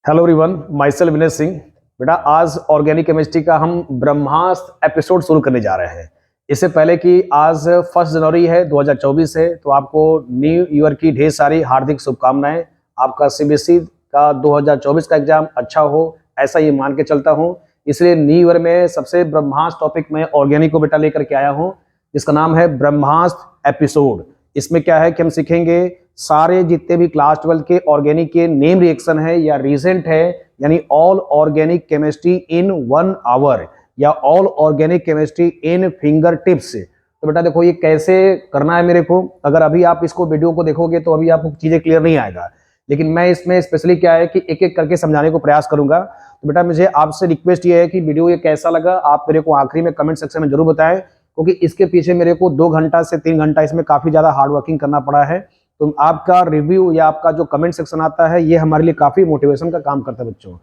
Hello everyone, my self Vinay Singh. बेटा आज organic chemistry का हम ब्रह्मास्त्र एपिसोड शुरू करने जा रहे हैं। इससे पहले कि आज 1 जनवरी है 2024 है, तो आपको न्यू ईयर की ढेर सारी हार्दिक शुभकामनाएं। आपका सीबीएसई का 2024 का एग्जाम अच्छा हो, ऐसा ये मान के चलता हूँ। इसलिए न्यू ईयर में सबसे ब्रह्मास्त्र टॉपिक में ऑर्गेनिक को बेटा लेकर के आया हूँ, जिसका नाम है ब्रह्मास्त्र एपिसोड। इसमें क्या है कि हम सीखेंगे सारे जितने भी क्लास 12 के ऑर्गेनिक के नेम रिएक्शन है या रीसेंट है, यानी all organic chemistry in 1 hour या all organic chemistry in fingertips. तो बेटा देखो ये कैसे करना है मेरे को। अगर अभी आप इसको वीडियो को देखोगे तो अभी आपको चीजें क्लियर नहीं आएगा, लेकिन मैं इसमें स्पेशली क्या है कि एक एक करके समझाने को प्रयास करूंगा। तो बेटा मुझे आपसे रिक्वेस्ट ये है कि वीडियो ये कैसा लगा आप मेरे को आखिरी में कमेंट सेक्शन में जरूर बताएं, क्योंकि इसके पीछे मेरे को 2 घंटा से 3 घंटा इसमें काफी ज्यादा हार्ड वर्किंग करना पड़ा है। तो आपका रिव्यू या आपका जो कमेंट सेक्शन आता है ये हमारे लिए काफी मोटिवेशन का काम करता है बच्चों।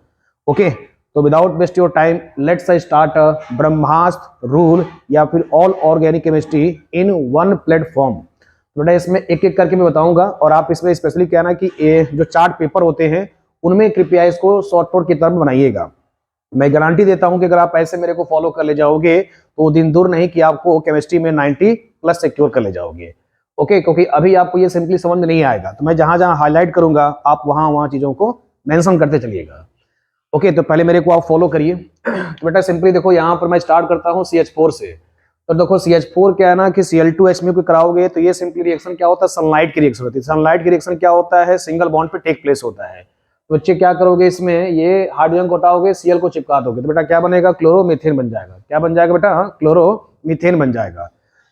ओके, तो without waste your time let's start Brahmastra rule या फिर all organic chemistry in 1 platform. बेटा इसमें एक एक करके मैं बताऊंगा, और आप इसमें स्पेशली क्या ना कि जो चार्ट पेपर होते हैं उनमें कृपया इसको शॉर्ट नोट की तरफ बनाइएगा। मैं गारंटी देता हूं कि अगर आप ऐसे मेरे को फॉलो कर ले जाओगे तो वो दिन दूर नहीं कि आपको केमिस्ट्री में 90 प्लस सिक्योर कर ले जाओगे। ओके, क्योंकि अभी आपको ये सिंपली समझ में नहीं आएगा, तो मैं जहां जहां हाईलाइट करूंगा आप वहां वहां चीजों को मेंशन करते चलिएगा। ओके, तो पहले मेरे को आप फॉलो करिए। तो बेटा सिंपली देखो यहाँ पर मैं स्टार्ट करता हूँ CH4 से। तो देखो CH4 क्या है ना कि Cl2H में कोई कराओगे तो ये सिंपली रिएक्शन क्या होता है, सनलाइट की रिएक्शन होती है। सनलाइट की रिएक्शन क्या होता है, सिंगल बॉन्ड पे टेक प्लेस होता है। तो बच्चे क्या करोगे, इसमें ये हाइड्रोजन को हटाओगे, Cl को चिपका दोगे, तो बेटा क्या बनेगा, क्लोरोमीथेन बन जाएगा। क्या बन जाएगा बेटा, क्लोरोमीथेन बन जाएगा।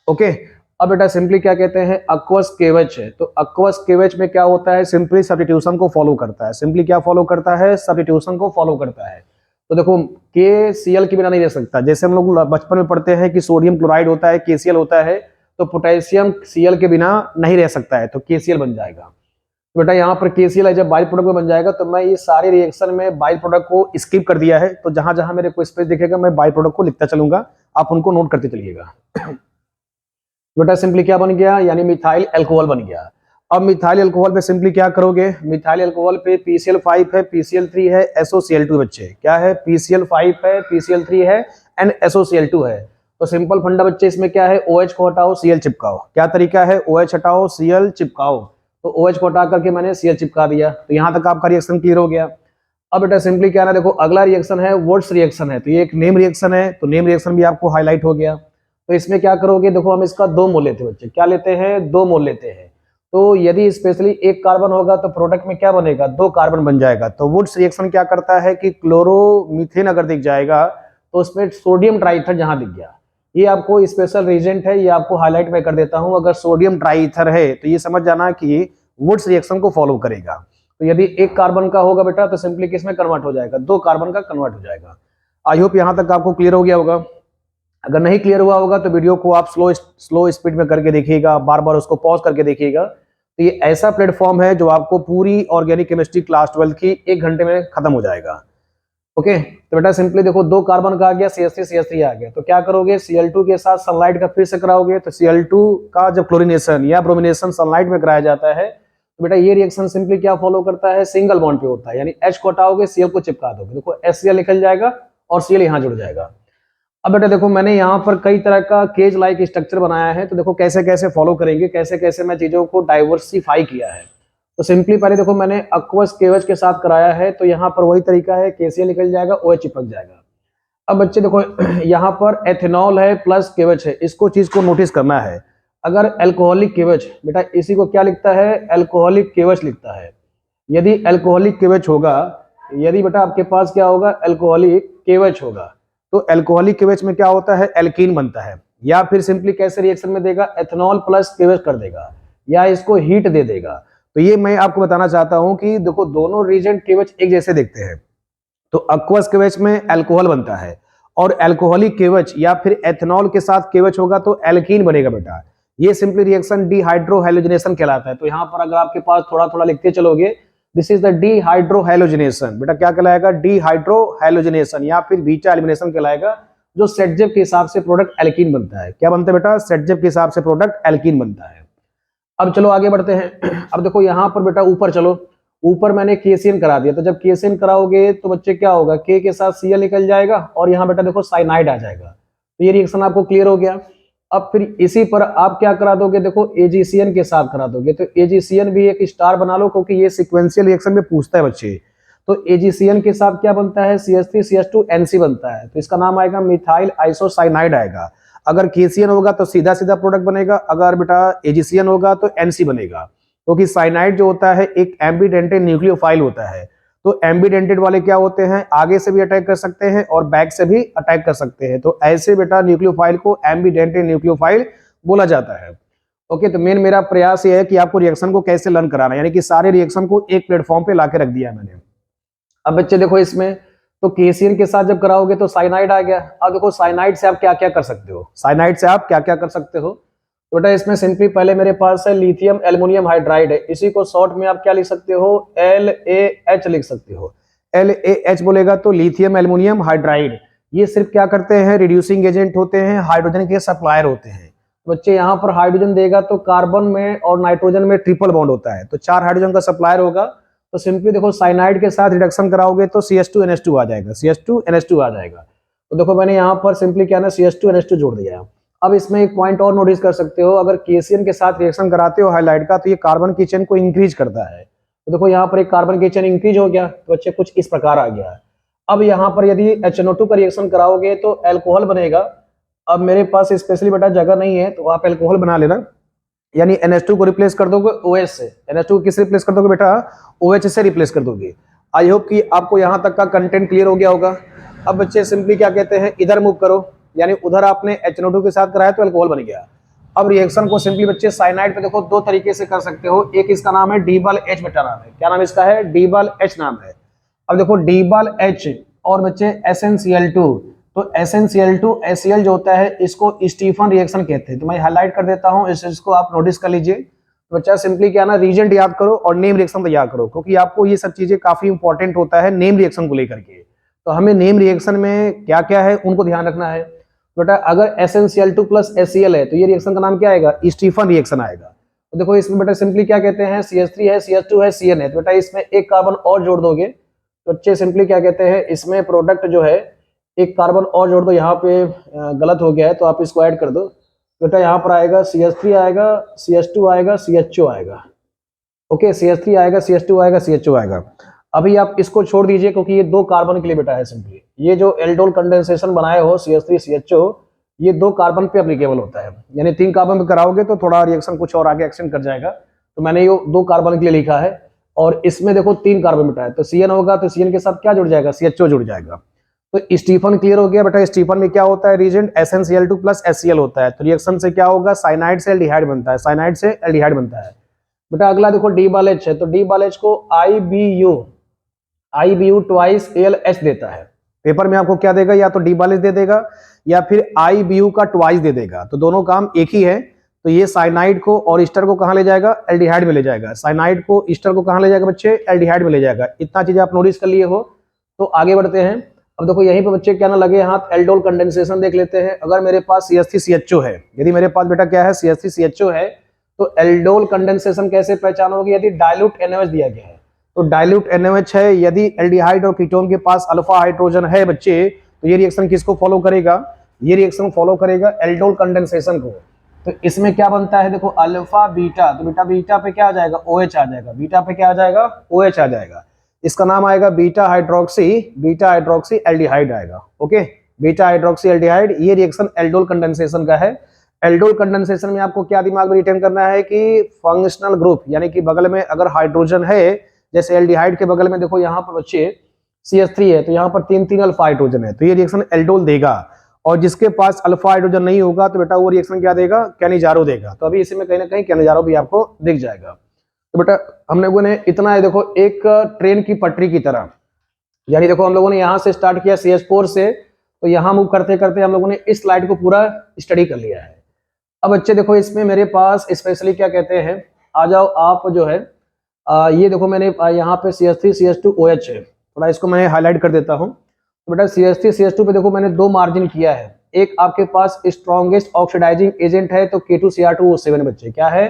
ओके, अब बेटा सिंपली क्या कहते हैं, अक्वस केवच है। तो अक्वस केवच में क्या होता है, सिंपली सब्स्टिट्यूशन को फॉलो करता है। सिंपली क्या फॉलो करता है, सब्स्टिट्यूशन को फॉलो करता है। तो देखो KCl के बिना नहीं रह सकता। जैसे हम लोग बचपन में पढ़ते हैं कि सोडियम क्लोराइड होता है, KCl होता है, तो पोटेशियम Cl के बिना नहीं रह सकता है, तो KCl बन जाएगा। तो बेटा यहाँ पर KCl है, जब बाई प्रोडक्ट में बन जाएगा तो मैं ये सारे रिएक्शन में बाई प्रोडक्ट को स्किप कर दिया है। तो जहां जहां मेरे को स्पेस दिखेगा मैं बाई प्रोडक्ट को लिखता चलूंगा, आप उनको नोट करते चलिएगा। बेटा सिंपली क्या बन गया, यानी मिथाइल अल्कोहल बन गया। अब मिथाइल अल्कोहल पे सिंपली क्या करोगे, मिथाइल अल्कोहल पे PCl5 है, PCl3 है, SOCl2 बच्चे क्या है, PCl5 है, PCl3 है एंड SOCl2 है। तो सिंपल फंडा बच्चे इसमें क्या है, OH को हटाओ Cl चिपकाओ। क्या तरीका है, OH हटाओ Cl चिपकाओ। तो OH को हटा करके मैंने Cl चिपका दिया। तो यहाँ तक आपका रिएक्शन क्लियर हो गया। अब बेटा सिंपली क्या ना, देखो अगला रिएक्शन है वुड्स रिएक्शन है। तो ये एक नेम रिएक्शन है, तो नेम रिएक्शन भी आपको हाईलाइट हो गया। तो इसमें क्या करोगे, देखो हम इसका 2 मोल लेते हैं बच्चे। क्या लेते हैं, 2 मोल लेते हैं। तो यदि स्पेशली 1 कार्बन होगा तो प्रोडक्ट में क्या बनेगा, 2 कार्बन बन जाएगा। तो वुड्स रिएक्शन क्या करता है कि क्लोरोमीथेन अगर दिख जाएगा तो उसमें सोडियम ट्राइथर जहां दिख गया, ये आपको स्पेशल रीजेंट है, ये आपको हाईलाइट में कर देता हूं। अगर सोडियम ट्राइथर है तो ये समझ जाना कि वुड्स रिएक्शन को फॉलो करेगा। तो यदि 1 कार्बन का होगा बेटा तो सिंपली किसमें कन्वर्ट हो जाएगा, 2 कार्बन का कन्वर्ट हो जाएगा। आई होप यहां तक आपको क्लियर हो गया होगा। अगर नहीं क्लियर हुआ होगा तो वीडियो को आप स्लो स्पीड में करके देखिएगा, बार बार उसको पॉज करके देखिएगा। तो ये ऐसा प्लेटफॉर्म है जो आपको पूरी ऑर्गेनिक केमिस्ट्री क्लास 12 की 1 घंटे में खत्म हो जाएगा। ओके, तो बेटा सिंपली देखो 2 कार्बन का आ गया, CH3 आ गया। तो क्या करोगे, Cl2 के साथ सनलाइट का फिर से कराओगे। तो Cl2 का जब क्लोरीनेशन या ब्रोमिनेशन सनलाइट में कराया जाता है तो बेटा ये रिएक्शन सिंपली क्या फॉलो करता है, सिंगल बॉन्ड पे होता है, यानी H को हटाओगे Cl को चिपका दोगे। देखो HCl निकल जाएगा और Cl यहाँ जुड़ जाएगा। अब बेटा देखो मैंने यहाँ पर कई तरह का केज लाइक स्ट्रक्चर बनाया है। तो देखो कैसे कैसे फॉलो करेंगे, कैसे कैसे मैं चीजों को डाइवर्सिफाई किया है। तो सिंपली पहले देखो मैंने अक्वस केवच के साथ कराया है, तो यहाँ पर वही तरीका है, KCl निकल जाएगा, OH चिपक जाएगा। अब बच्चे देखो यहाँ पर एथेनॉल है प्लस केवच है, इसको चीज को नोटिस करना है। अगर अल्कोहलिक केवच, बेटा इसी को क्या लिखता है, अल्कोहलिक केवच लिखता है। यदि अल्कोहलिक केवच होगा, यदि बेटा आपके पास क्या होगा, अल्कोहलिक केवच होगा, तो अल्कोहलिक केवच में क्या होता है, एल्कीन बनता है। या फिर सिंपली कैसे रिएक्शन में देगा, एथेनॉल प्लस केवच कर देगा, या इसको हीट दे देगा। तो ये मैं आपको बताना चाहता हूं कि देखो दोनों रीजेंट केवच एक जैसे दिखते हैं। तो अक्वस केवच में अल्कोहल बनता है, और अल्कोहलिक केवच या फिर एथेनॉल के साथ केवच होगा तो एल्कीन बनेगा बेटा। ये सिंपली रिएक्शन डिहाइड्रोहैलोजिनेशन कहलाता है। तो यहाँ पर अगर आपके पास थोड़ा थोड़ा लिखते चलोगे, दिस इज द डिहाइड्रोहैलोजिनेशन। बेटा क्या कहलाएगा, डिहाइड्रोहैलोजिनेशन या फिर बीटा एलिमिनेशन कहलाएगा, जो सेटजेप के हिसाब से प्रोडक्ट एल्कीन बनता है। क्या बनता है बेटा, सेटजेप के हिसाब से प्रोडक्ट एल्कीन बनता है। अब चलो आगे बढ़ते हैं। अब देखो यहाँ पर बेटा ऊपर चलो, ऊपर मैंने KCN करा दिया, तो जब KCN कराओगे तो बच्चे क्या होगा, K के साथ Cl निकल जाएगा और यहाँ बेटा देखो साइनाइड आ जाएगा। तो ये रिएक्शन आपको क्लियर हो गया। अब फिर इसी पर आप क्या करा दोगे, देखो AgCN के साथ करा दोगे, तो AgCN भी एक स्टार बना लो, क्योंकि ये सिक्वेंशियल रिएक्शन में पूछता है बच्चे। तो AgCN के साथ क्या बनता है, CH3CH2NC बनता है, तो इसका नाम आएगा मिथाइल आइसोसाइनाइड आएगा। अगर KCN होगा तो सीधा सीधा प्रोडक्ट बनेगा, अगर बेटा AgCN होगा तो NC बनेगा, क्योंकि साइनाइड जो होता है एक एम्बीडेंटेड न्यूक्लियोफाइल होता है। तो एम्बीडेंटेड वाले क्या होते हैं, आगे से भी अटैक कर सकते हैं और बैक से भी अटैक कर सकते हैं, तो ऐसे बेटा न्यूक्लियोफाइल को एम्बीडेंटेड न्यूक्लियोफाइल बोला जाता है। ओके, तो मेन मेरा प्रयास ये है कि आपको रिएक्शन को कैसे लर्न कराना है, यानी कि सारे रिएक्शन को एक प्लेटफॉर्म पे लाके रख दिया मैंने। अब बच्चे देखो इसमें तो KCN के साथ जब कराओगे तो साइनाइड आ गया। अब देखो साइनाइड से आप क्या क्या कर सकते हो, साइनाइड से आप क्या क्या कर सकते हो, तो बेटा इसमें सिंपली पहले मेरे पास है लिथियम एल्युमिनियम हाइड्राइड है, इसी को शॉर्ट में आप क्या लिख सकते हो, LaH लिख सकते हो। LaH बोलेगा तो लिथियम एल्युमिनियम हाइड्राइड। ये सिर्फ क्या करते हैं, रिड्यूसिंग एजेंट होते हैं, हाइड्रोजन के सप्लायर होते हैं। बच्चे यहाँ पर हाइड्रोजन देगा तो कार्बन में और नाइट्रोजन में ट्रिपल बॉन्ड होता है, तो 4 हाइड्रोजन का सप्लायर होगा। तो सिंपली देखो साइनाइड के साथ रिडक्शन कराओगे तो CH2NH2 आ जाएगा, CH2NH2 आ जाएगा। तो देखो मैंने यहाँ पर सिंपली क्या ना CH2NH2 जोड़ दिया है। अब इसमें एक पॉइंट और नोटिस कर सकते हो, अगर KCN के साथ रिएक्शन कराते हो हाइलाइट का, तो ये कार्बन की चेन को इंक्रीज करता है। तो देखो यहाँ पर एक कार्बन की चेन इंक्रीज हो गया, तो बच्चे कुछ इस प्रकार आ गया। अब यहाँ पर यदि HNO2 का रिएक्शन कराओगे तो एल्कोहल बनेगा। अब मेरे पास स्पेशली बेटा जगह नहीं है, तो आप एल्कोहल बना लेना, यानी NH2 को रिप्लेस कर दोगे OH से। NH2 को किससे रिप्लेस कर दोगे बेटा, OH से रिप्लेस कर दोगे। आई होप कि आपको यहाँ तक का कंटेंट क्लियर हो गया होगा। अब बच्चे सिंपली क्या कहते हैं, इधर मूव करो, यानी उधर आपने HNO2 के साथ कराया तो अल्कोहल बन गया। अब रिएक्शन को सिंपली बच्चे साइनाइड पे देखो 2 तरीके से कर सकते हो, एक इसका नाम है D-H बेटा नाम है, क्या नाम इसका है, D-H नाम है। अब देखो D-H और बच्चे SnCl2, तो SnCl2 HCl जो होता है इसको स्टीफन रिएक्शन कहते हैं, तो मैं हाईलाइट कर देता हूं, इसको आप नोटिस कर लीजिए। तो बच्चा सिंपली क्या ना रीजेंट याद करो और नेम रिएक्शन तैयार करो, क्योंकि आपको ये सब चीजें काफी इंपॉर्टेंट होता है नेम रिएक्शन को लेकर के। तो हमें नेम रिएक्शन में क्या क्या है उनको ध्यान रखना है। बेटा अगर SnCl2 प्लस HCl है तो ये रिएक्शन का नाम क्या आएगा, स्टीफन रिएक्शन आएगा। तो देखो इसमें बेटा सिंपली क्या कहते हैं, CH3 है, CH2 है, CN है, तो बेटा इसमें एक कार्बन और जोड़ दोगे तो बच्चे सिंपली क्या कहते हैं, इसमें प्रोडक्ट जो है एक कार्बन और जोड़ दो। यहाँ पे गलत हो गया है तो आप इसको ऐड कर दो, बेटा यहाँ पर आएगा CH3 आएगा, CH2 आएगा, CHO आएगा। ओके, CH3 आएगा, CH2 आएगा, CHO आएगा। अभी आप इसको छोड़ दीजिए क्योंकि ये 2 कार्बन के लिए बेटा है। सिंपली ये जो एल्डोल कंडेंसेशन बनाए हो CH3 CHO, ये 2 कार्बन पे एप्लीकेबल होता है, यानी 3 कार्बन पे कराओगे तो थोड़ा रिएक्शन कुछ और आगे एक्सटेंड कर जाएगा। तो मैंने ये 2 कार्बन के लिए लिखा है और इसमें देखो 3 कार्बन बेटा है, तो CN होगा तो CN के साथ क्या जुड़ जाएगा, CHO जुड़ जाएगा। तो स्टीफन क्लियर हो गया बेटा। स्टीफन में क्या होता है, रीजेंट SnCl2 प्लस HCl होता है, तो रिएक्शन से क्या होगा, साइनाइड से एल्डिहाइड बनता है, साइनाइड से एल्डिहाइड बनता है। बेटा अगला देखो D-H है, तो D-H को IBU ट्वाइस ALH देता है। पेपर में आपको क्या देगा, या तो D-H दे देगा या फिर IBU का ट्वाइस दे देगा, तो दोनों काम एक ही है। तो ये साइनाइड को और ईस्टर को कहां ले जाएगा, एल्डिहाइड में ले जाएगा। साइनाइड को ईस्टर को कहां ले जाएगा बच्चे, एल्डिहाइड में ले जाएगा। इतना चीज आप नोटिस कर लिए हो। तो आगे बढ़ते हैं। अब देखो यहीं पे बच्चे क्या ना लगे हाथ, एल्डोल कंडेंसेशन देख लेते हैं। अगर मेरे पास CH3CHO है, यदि मेरे पास बेटा क्या है CH3CHO है, तो एल्डोल कंडेंसेशन कैसे पहचानोगे, यदि डाइल्यूट NaOH दिया गया है तो डाइल्यूट NaOH है। यदि एल्डिहाइड और कीटोन के पास अल्फा हाइड्रोजन है बच्चे, तो ये रिएक्शन किसको फॉलो करेगा, ये रिएक्शन फॉलो करेगा एल्डोल कंडेंसेशन को। तो इसमें क्या बनता है, देखो अल्फा बीटा, तो बेटा बीटा पे क्या आ जाएगा, OH आ जाएगा। बीटा पे क्या आ जाएगा, OH आ जाएगा। इसका नाम आएगा बीटा हाइड्रोक्सी एल्डिहाइड आएगा। ओके, बीटा हाइड्रोक्सी एल्डिहाइड, ये रिएक्शन एल्डोल कंडेंसेशन का है। एल्डोल कंडेंसेशन में आपको क्या दिमाग में रिटेन करना है कि फंक्शनल ग्रुप, यानी कि बगल में अगर हाइड्रोजन है, जैसे एल्डिहाइड के बगल में देखो यहाँ पर बच्चे CH3 है, तो यहाँ पर 3 अल्फा हाइड्रोजन है, तो ये रिएक्शन एल्डोल देगा। और जिसके पास अल्फा हाइड्रोजन नहीं होगा तो बेटा वो रिएक्शन क्या देगा, कैनिजारो देगा। तो अभी इसी में कहीं ना कहीं कैनिजारो भी आपको दिख जाएगा। तो बेटा हम लोगों ने इतना है, देखो एक ट्रेन की पटरी की तरह, यानी देखो हम लोगों ने यहाँ से स्टार्ट किया CH4 से, तो यहाँ मूव करते करते हम लोगों ने इस स्लाइड को पूरा स्टडी कर लिया है। अब बच्चे देखो इसमें मेरे पास स्पेशली क्या कहते हैं, आ जाओ आप जो है ये देखो मैंने यहाँ पे CH3 CH2 OH है, थोड़ा इसको मैं हाईलाइट कर देता हूँ। तो बेटा CH3 CH2 पे देखो मैंने 2 मार्जिन किया है। एक आपके पास स्ट्रॉन्गेस्ट ऑक्सीडाइजिंग एजेंट है तो K2Cr2O7 बच्चे क्या है,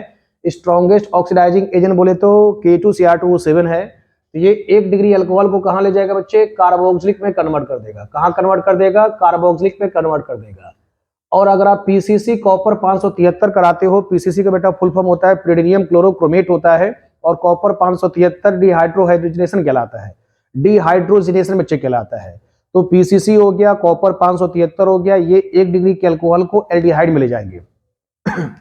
स्ट्रॉन्गेस्ट ऑक्सीडाइजिंग एजेंट बोले तो K2Cr2O7 है। तो ये 1 डिग्री अल्कोहल को कहाँ ले जाएगा बच्चे, कार्बोक्सिलिक में कन्वर्ट कर देगा। कहाँ कन्वर्ट कर देगा, कार्बोक्सिलिक में कन्वर्ट कर देगा। और अगर आप पीसीसी कॉपर 573 कराते हो, पीसीसी का बेटा फुल फॉर्म होता है प्रीडिनियम क्लोरोक्रोमेट होता है, और कॉपर 573 डिहाइड्रोहाइड्रोजनेशन कहलाता है, डिहाइड्रोजनेशन बच्चे कहलाता है। तो पीसीसी हो गया, कॉपर 573 हो गया, ये 1 डिग्री के अल्कोहल को एल्डिहाइड में ले जाएंगे।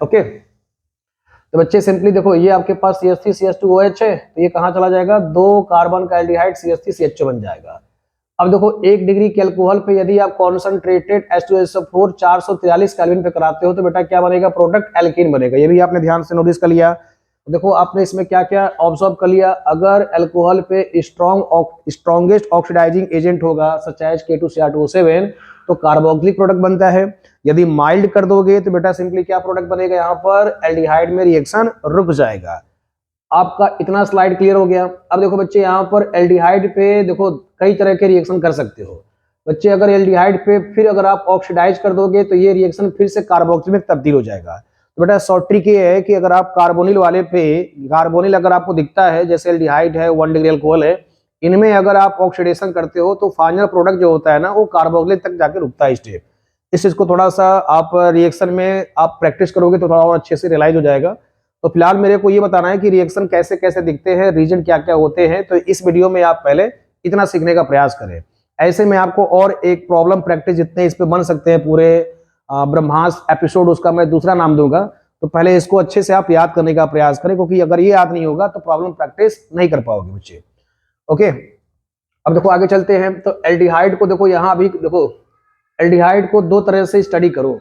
ओके, तो बच्चे सिंपली देखो, ये आपके पास CH3CH2OH है, तो ये कहाँ चला जाएगा, 2 कार्बन का एल्डिहाइड CH3CH2 बन जाएगा। अब देखो 1 डिग्री के अल्कोहल पे यदि आप कॉन्सेंट्रेटेड H2SO4 443 केल्विन पे कराते हो तो बेटा क्या बनेगा, प्रोडक्ट एल्कीन बनेगा। ये भी आपने ध्यान से नोटिस कर लिया। देखो आपने इसमें क्या क्या ऑब्जर्व कर लिया, अगर अल्कोहल पे स्ट्रॉन्गेस्ट ऑक्सीडाइजिंग एजेंट होगा सच एज K2Cr2O7 तो कार्बोक्सिलिक प्रोडक्ट बनता है। यदि माइल्ड कर दोगे तो बेटा सिंपली क्या प्रोडक्ट बनेगा, यहाँ पर एल्डिहाइड में रिएक्शन रुक जाएगा। आपका इतना स्लाइड क्लियर हो गया। अब देखो बच्चे यहाँ पर एल्डिहाइड पे देखो कई तरह के रिएक्शन कर सकते हो बच्चे। अगर एल्डिहाइड पे फिर अगर आप ऑक्सीडाइज कर दोगे तो ये रिएक्शन फिर से कार्बोक्सिल में तब्दील हो जाएगा। तो बेटा शॉर्ट ट्रिक ये है कि अगर आप कार्बोनिल वाले पे, कार्बोनिल अगर आपको दिखता है जैसे एल्डिहाइड है, 1 डिग्री अल्कोहल है, इनमें अगर आप ऑक्सीडेशन करते हो तो फाइनल प्रोडक्ट जो होता है ना वो कार्बोक्सिल तक जाके रुकता है स्टेप। इस चीज को थोड़ा सा आप रिएक्शन में आप प्रैक्टिस करोगे तो थोड़ा और अच्छे से रियलाइज हो जाएगा। तो फिलहाल मेरे को ये बताना है कि रिएक्शन कैसे कैसे दिखते हैं, रीजन क्या क्या होते हैं, तो इस वीडियो में आप पहले इतना सीखने का प्रयास करें। ऐसे में आपको और एक प्रॉब्लम प्रैक्टिस जितने इस पे बन सकते हैं पूरे ब्रह्मास्त्र एपिसोड, उसका मैं दूसरा नाम दूंगा। तो पहले इसको अच्छे से आप याद करने का प्रयास करें, क्योंकि अगर ये याद नहीं होगा तो प्रॉब्लम प्रैक्टिस नहीं कर पाओगे बच्चे। ओके, अब देखो आगे चलते हैं। तो एल्डिहाइड को देखो, यहाँ अभी देखो एल्डिहाइड को 2 तरह से स्टडी करो।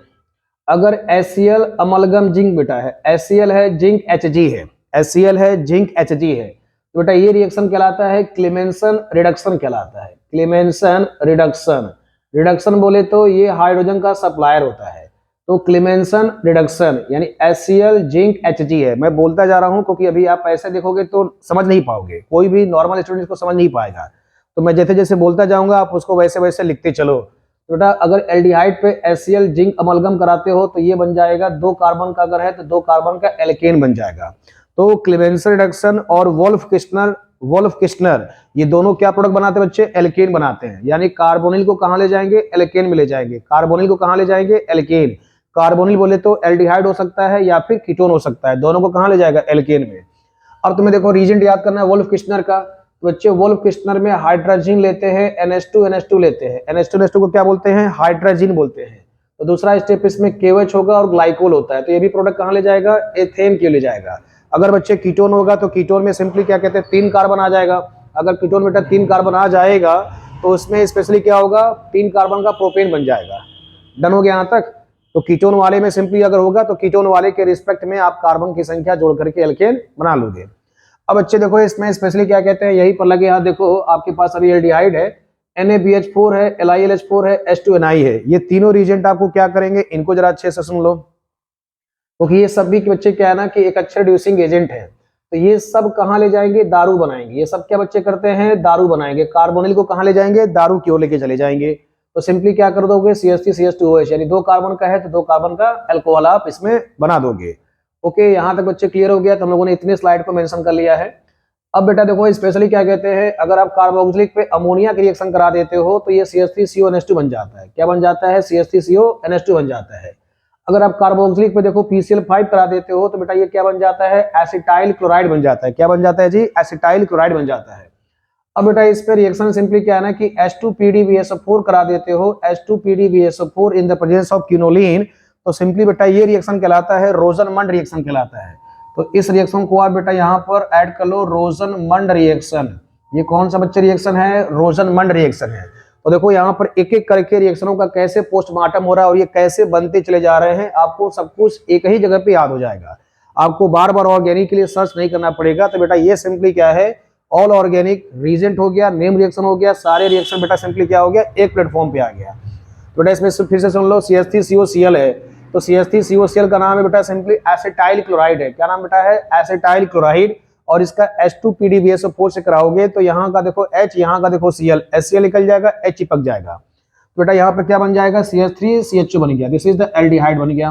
अगर HCl अमलगम जिंक बेटा है, HCl है जिंक Hg है, HCl है जिंक Hg है, तो बेटा ये रिएक्शन कहलाता है क्लेमेंसन रिडक्शन कहलाता है। क्लेमेंसन रिडक्शन, रिडक्शन बोले तो ये हाइड्रोजन का सप्लायर होता है, तो क्लेमेंसन रिडक्शन यानी HCl जिंक Hg है। मैं बोलता जा रहा हूं क्योंकि अभी आप ऐसे देखोगे तो समझ नहीं पाओगे, कोई भी नॉर्मल स्टूडेंट को समझ नहीं पाएगा। तो मैं जैसे जैसे बोलता जाऊंगा आप उसको वैसे वैसे लिखते चलो। बेटा अगर एल्डिहाइड पे HCl जिंक अमलगम कराते हो तो ये बन जाएगा 2 कार्बन का अगर है तो 2 कार्बन का एल्केन बन जाएगा। तो क्लेमेंसन रिडक्शन और वोल्फ किस्टनर ये दोनों क्या प्रोडक्ट बनाते हैं बच्चे, एल्केन बनाते हैं। यानी कार्बोनिल को कहां ले जाएंगे, एल्केन में ले जाएंगे। कार्बोनिल को कहां ले जाएंगे, एल्केन। कार्बोनिल बोले तो एल्डिहाइड हो सकता है या फिर कीटोन हो सकता है, दोनों को कहां ले जाएगा, एल्केन में। अब तुम्हें देखो रीजन याद करना है वोल्फ किस्टनर का। बच्चे वोल्फ किस्टनर में हाइड्रोजन लेते हैं, NH2 लेते हैं। NH2 को क्या बोलते हैं, हाइड्रोजन बोलते हैं। तो दूसरा स्टेप इसमें KOH होगा और ग्लाइकोल होता है, तो ये भी प्रोडक्ट कहां ले जाएगा, एथेन के ले जाएगा। अगर बच्चे कीटोन होगा तो कीटोन में सिंपली क्या कहते हैं, 3 कार्बन आ जाएगा। अगर कीटोन बेटा 3 कार्बन आ जाएगा तो उसमें स्पेशली क्या होगा, 3 कार्बन का प्रोपेन बन जाएगा। डन हो गया यहाँ तक। तो कीटोन वाले में सिंपली अगर होगा तो कीटोन वाले के रिस्पेक्ट में आप कार्बन की संख्या जोड़ करके एल्केन बना लोगे। अब बच्चे देखो इसमें स्पेशली क्या कहते हैं, यही पर लगे यहाँ देखो आपके पास अभी एल्डिहाइड है, NaBH4 है, LiLH4 है, H2Ni है। ये तीनों रीजेंट आपको क्या करेंगे, इनको जरा अच्छे से सुन लो, क्योंकि ये सब भी बच्चे क्या है ना कि एक अच्छा रिड्यूसिंग एजेंट है। तो ये सब कहाँ ले जाएंगे, दारू बनाएंगे। ये सब क्या बच्चे करते हैं, दारू बनाएंगे। कार्बोनिल को कहाँ ले जाएंगे, दारू की ओर लेके चले जाएंगे। तो सिंपली क्या कर दोगे, CH3CH2OH यानी 2 कार्बन का है तो 2 कार्बन का अल्कोहल आप इसमें बना दोगे। ओके, यहाँ तक बच्चे क्लियर हो गया। तो हम लोगों ने इतने स्लाइड को मेंशन कर लिया है। अब बेटा देखो स्पेशली क्या कहते हैं, अगर आप कार्बोक्सिलिक पे अमोनिया की रिएक्शन करा देते हो तो ये CH3CONH2 बन जाता है। क्या बन जाता है, CH3CONH2 बन जाता है। अगर आप कार्बोक्सिलिक पे देखो PCl5 करा देते हो तो बेटा ये क्या बन जाता है, एसिटाइल क्लोराइड बन जाता है। क्या बन जाता है जी, एसिटाइल क्लोराइड बन जाता है। अब बेटा इस पे रिएक्शन सिंपली क्या है ना कि H2PdBSO4 करा देते हो, H2PdBSO4 in the presence of quinoline, तो सिंपली बेटा ये रिएक्शन कहलाता है रोजनमंड रिएक्शन कहलाता है। तो इस रिएक्शन को आप बेटा यहाँ पर ऐड कर लो, रोजनमंड रिएक्शन। ये कौन सा बच्चे रिएक्शन है, रोजनमंड रिएक्शन है। तो देखो यहाँ पर एक एक करके रिएक्शनों का कैसे पोस्टमार्टम हो रहा है और ये कैसे बनते चले जा रहे हैं, आपको सब कुछ एक ही जगह पे याद हो जाएगा। आपको बार बार ऑर्गेनिक के लिए सर्च नहीं करना पड़ेगा। तो बेटा ये सिंपली क्या है, ऑल ऑर्गेनिक रीजेंट हो गया, नेम रिएक्शन हो गया, सारे रिएक्शन बेटा सिंपली क्या हो गया, एक प्लेटफॉर्म पे आ गया। तो बेटा इसमें फिर से सुन लो, CH3COCl है तो CH3COCl का नाम है बेटा सिंपली एसिटाइल क्लोराइड है। क्या नाम बेटा है, एसिटाइल क्लोराइड। और इसका H2PdBSO4 से कराओगे तो यहाँ का देखो H, यहाँ का देखो Cl, HCl निकल जाएगा, H चिपक जाएगा। तो बेटा यहाँ पे क्या बन जाएगा, CH3CH2 बन गया। दिस इज द एल्डिहाइड बन गया।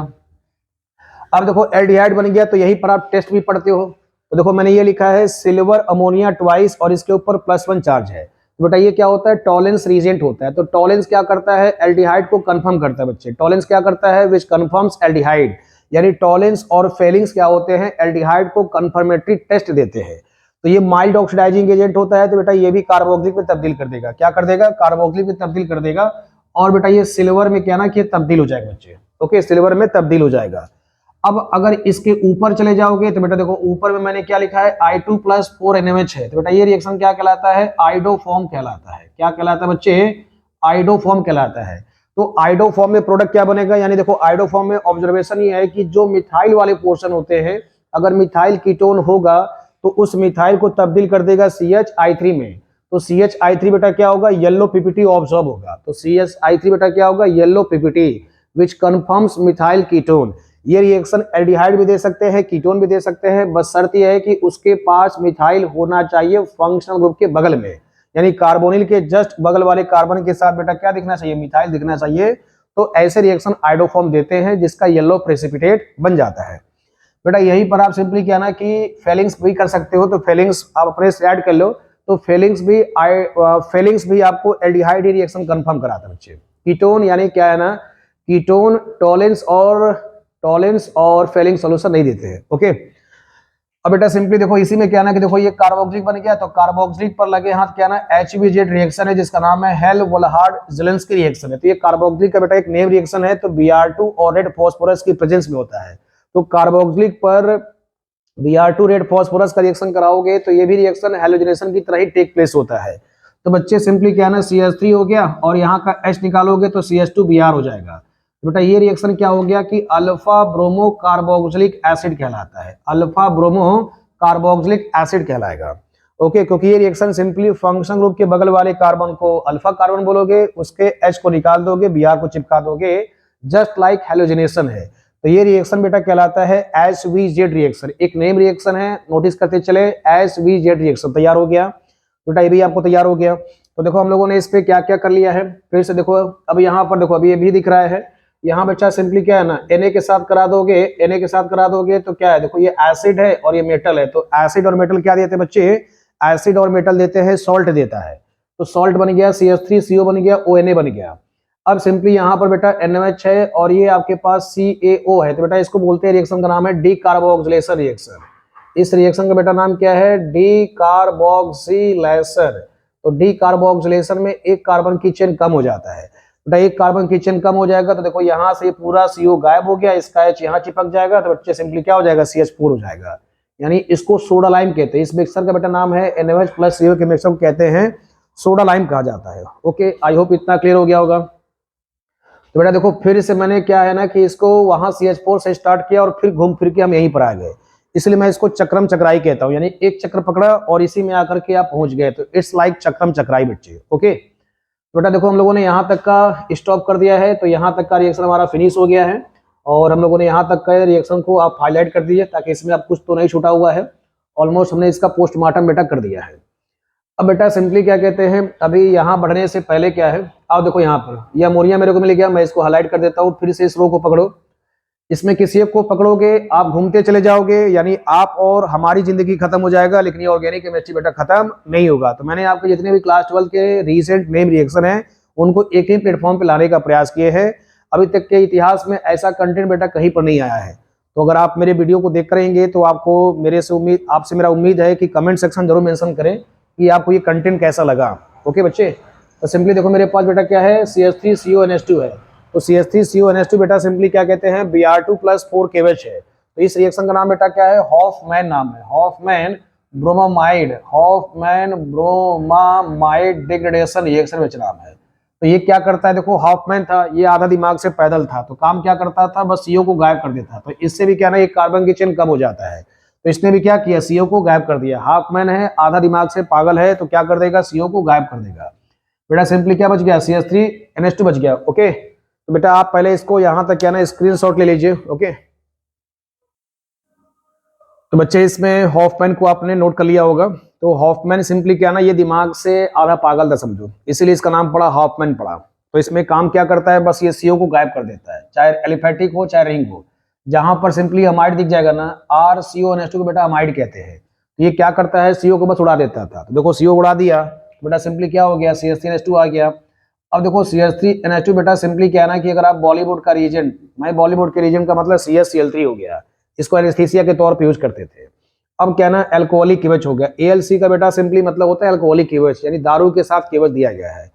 अब देखो एल्डिहाइड बन गया तो यहीं पर आप टेस्ट भी पढ़ते हो। तो देखो मैंने ये लिखा है सिल्वर अमोनिया ट्वाइस और इसके ऊपर +1 चार्ज है। तो बेटा ये क्या होता है, टॉलेंस रीजेंट होता है। तो टॉलेंस क्या करता है, एल्डिहाइड को कंफर्म करता है बच्चे। टॉलेंस क्या करता है, विच कंफर्म्स एल्डिहाइड, यानी टॉलेंस और फेलिंग्स क्या होते हैं, एल्डिहाइड को कंफर्मेटरी टेस्ट देते हैं। तो ये माइल्ड ऑक्सीडाइजिंग एजेंट होता है, तो बेटा ये भी कार्बोक्सिलिक में तब्दील कर देगा। क्या कर देगा, कार्बोक्सिलिक में तब्दील कर देगा। और बेटा ये सिल्वर में क्या ना कि तब्दील हो जाएगा बच्चे, ओके, सिल्वर में तब्दील हो जाएगा। अब अगर इसके ऊपर चले जाओगे तो बेटा देखो ऊपर में मैंने क्या लिखा है, I2+4NaOH है। तो बेटा ये रिएक्शन क्या कहलाता है, आइडोफॉर्म कहलाता है। क्या कहलाता है बच्चे, आइडोफॉर्म कहलाता है। तो आइडोफॉर्म में प्रोडक्ट क्या बनेगा, यानी देखो आइडोफॉर्म में ऑब्जर्वेशन ये है कि जो मिथाइल वाले पोर्शन होते हैं, अगर मिथाइल कीटोन होगा तो उस मिथाइल को तब्दील कर देगा CH3 में। तो CH3 बेटा क्या होगा, येलो पीपीटी ऑब्जॉर्ब होगा। तो CH3 बेटा क्या होगा, येलो पीपीटी विच कंफर्म्स मिथाइल कीटोन। ये रिएक्शन एल्डिहाइड भी दे सकते हैं, कीटोन भी दे सकते हैं, बस शर्त यह है कि उसके पास मिथाइल होना चाहिए फंक्शनल ग्रुप के बगल में, यानी कार्बोनिल के जस्ट बगल वाले कार्बन के साथ बेटा क्या दिखना चाहिए, मिथाइल दिखना चाहिए। तो ऐसे रिएक्शन आइडोफॉर्म देते हैं जिसका येलो प्रेसिपिटेट बन जाता है। बेटा यही पर आप सिंपली क्या ना कि फेलिंग्स भी कर सकते हो। तो फेलिंग्स आप अपने से ऐड कर लो। तो फेलिंग्स भी आपको एल्डिहाइड रिएक्शन कंफर्म कराता है बच्चे। कीटोन यानी क्या है ना, कीटोन टॉलेंस और फेलिंग सॉल्यूशन नहीं देते हैं, ओके। अब बेटा सिंपली देखो इसी में क्या ना कि देखो ये कार्बोक्सिलिक बन गया। तो कार्बोक्सिलिक पर लगे हाथ क्या ना, HBZ रिएक्शन है जिसका नाम है हेल-वोल्हार्ड-ज़ेलेंस्की रिएक्शन है। तो ये कार्बोक्सिलिक का बेटा एक नेम रिएक्शन है। तो Br2 और रेड फास्फोरस की प्रेजेंस में होता है। तो कार्बोक्सिलिक पर Br2 रेड फास्फोरस का रिएक्शन कराओगे तो ये भी रिएक्शन हैलोजनेशन की तरह ही टेक प्लेस होता है। तो बच्चे सिंपली क्या ना, CH3 हो गया और यहाँ का H निकालोगे तो CH2Br हो जाएगा। बेटा ये रिएक्शन क्या हो गया कि अल्फा ब्रोमो कार्बोक्सिलिक एसिड कहलाता है। अल्फा ब्रोमो कार्बोक्सिलिक एसिड कहलाएगा, ओके। क्योंकि ये रिएक्शन सिंपली फंक्शन ग्रुप के बगल वाले कार्बन को अल्फा कार्बन बोलोगे, उसके H को निकाल दोगे, Br को चिपका दोगे, जस्ट लाइक हैलोजनेशन है। तो ये रिएक्शन बेटा कहलाता है SVZ रिएक्शन। एक नेम रिएक्शन है, नोटिस करते चले, SVZ रिएक्शन तैयार हो गया। बेटा ये भी आपको तैयार हो गया। तो देखो हम लोगों ने इस पे क्या क्या कर लिया है, फिर से देखो। अब यहाँ पर देखो अभी ये भी दिख रहा है, यहाँ बच्चा सिंपली क्या है ना, Na के साथ करा दोगे तो क्या है, देखो ये एसिड है और ये मेटल है। तो एसिड और मेटल क्या देते हैं बच्चे, एसिड और मेटल देते हैं, सॉल्ट देता है। तो सॉल्ट बन गया, CH3CO बन गया, ONA बन गया। अब सिंपली यहाँ पर बेटा NaOH है और ये आपके पास CaO है। तो बेटा इसको बोलते हैं, रिएक्शन का नाम है डीकार्बोक्सिलेशन रिएक्शन। इस रिएक्शन का बेटा नाम क्या है, डीकार्बोक्सिलेशन। तो डीकार्बोक्सिलेशन में एक कार्बन की चेन कम हो जाता है। बेटा एक कार्बन की चेन कम हो जाएगा तो देखो यहाँ से पूरा CO गायब हो गया, इसका H यहाँ चिपक जाएगा। तो बच्चे सिंपली क्या हो जाएगा, CH4 हो जाएगा। यानी इसको सोडा लाइम कहते हैं। इस मिक्सर का बेटा नाम है NaOH प्लस CO के मिक्सर को कहते हैं सोडा लाइम कहा जाता है, ओके। आई होप इतना क्लियर हो गया होगा। तो बेटा देखो फिर से मैंने क्या है ना कि इसको वहां CH4 से स्टार्ट किया और फिर घूम फिर के हम यहीं पर आ गए, इसलिए मैं इसको चक्रम चक्राई कहता हूँ। यानी एक चक्र पकड़ा और इसी में आकर के आप पहुंच गए। तो इट्स लाइक चक्रम चक्राई बच्चे, ओके। बेटा देखो हम लोगों ने यहाँ तक का स्टॉप कर दिया है। तो यहाँ तक का रिएक्शन हमारा फिनिश हो गया है और हम लोगों ने यहाँ तक का रिएक्शन को आप हाईलाइट कर दीजिए ताकि इसमें आप कुछ तो नहीं छूटा हुआ है। ऑलमोस्ट हमने इसका पोस्टमार्टम बेटा कर दिया है। अब बेटा सिंपली क्या कहते हैं, अभी यहाँ बढ़ने से पहले क्या है, आओ देखो यहाँ पर यह अमोनिया मेरे को मिल गया, मैं इसको हाईलाइट कर देता हूँ। फिर से इस रो को पकड़ो, इसमें किसी एक को पकड़ोगे आप घूमते चले जाओगे, यानी आप और हमारी जिंदगी खत्म हो जाएगा, लेकिन ये ऑर्गेनिक केमिस्ट्री बेटा खत्म नहीं होगा। तो मैंने आपके जितने भी क्लास 12 के रीसेंट नेम रिएक्शन है उनको एक ही प्लेटफॉर्म पे लाने का प्रयास किए हैं। अभी तक के इतिहास में ऐसा कंटेंट बेटा कहीं पर नहीं आया है। तो अगर आप मेरे वीडियो को देख रहेंगे तो आपको आपसे मेरा उम्मीद है कि कमेंट सेक्शन जरूर मेंशन करें कि आपको ये कंटेंट कैसा लगा, ओके बच्चे। तो सिंपली देखो मेरे पास बेटा क्या है, CH3CONH2 है। तो CH3CONH2 बेटा सिंपली क्या कहते हैं, Br2 + 4 KH है। तो इस रिएक्शन का नाम बेटा क्या है, हॉफमैन नाम है, हॉफमैन ब्रोमामाइड डिग्रेडेशन रिएक्शन में नाम है। तो ये क्या करता है, देखो हॉफमैन था, ये आधा दिमाग से पैदल था, तो काम क्या करता था, बस CO को गायब कर देता। तो इससे भी क्या ना एक कार्बन की चेन कम हो जाता है। तो इसने भी क्या किया, CO को गायब कर दिया। हॉफमैन है, आधा दिमाग से पागल है, तो क्या कर देगा, CO को गायब कर देगा। बेटा सिंपली क्या बच गया, CH3NH2 बच गया, ओके। तो बेटा आप पहले इसको यहां तक क्या ना स्क्रीनशॉट ले लीजिए, ओके। तो बच्चे इसमें हॉफमैन को आपने नोट कर लिया होगा। तो हॉफमैन सिंपली क्या ना ये दिमाग से आधा पागल था समझो, इसीलिए इसका नाम पड़ा हॉफमैन पड़ा। तो इसमें काम क्या करता है, बस ये CO को गायब कर देता है, चाहे एलिफेटिक हो चाहे रिंग हो। जहां पर सिंपली अमाइड दिख जाएगा ना, RCONH2 को बेटा अमाइड कहते हैं। तो ये क्या करता है, CO को बस उड़ा देता था। तो देखो CO उड़ा दिया तो बेटा सिंपली क्या हो गया, CH3NH2 आ गया। अब देखो CH3NH2 बेटा सिंपली क्या है ना कि अगर आप बॉलीवुड का रीजन, मैं बॉलीवुड के रीजन का मतलब CHCl3 हो गया, इसको एनेस्थीसिया के तौर पर यूज करते थे। अब क्या ना एल्कोहलिक केवच हो गया। ALC का बेटा सिंपली मतलब होता है एल्कोहलिक केवच, यानी दारू के साथ केवच दिया गया है।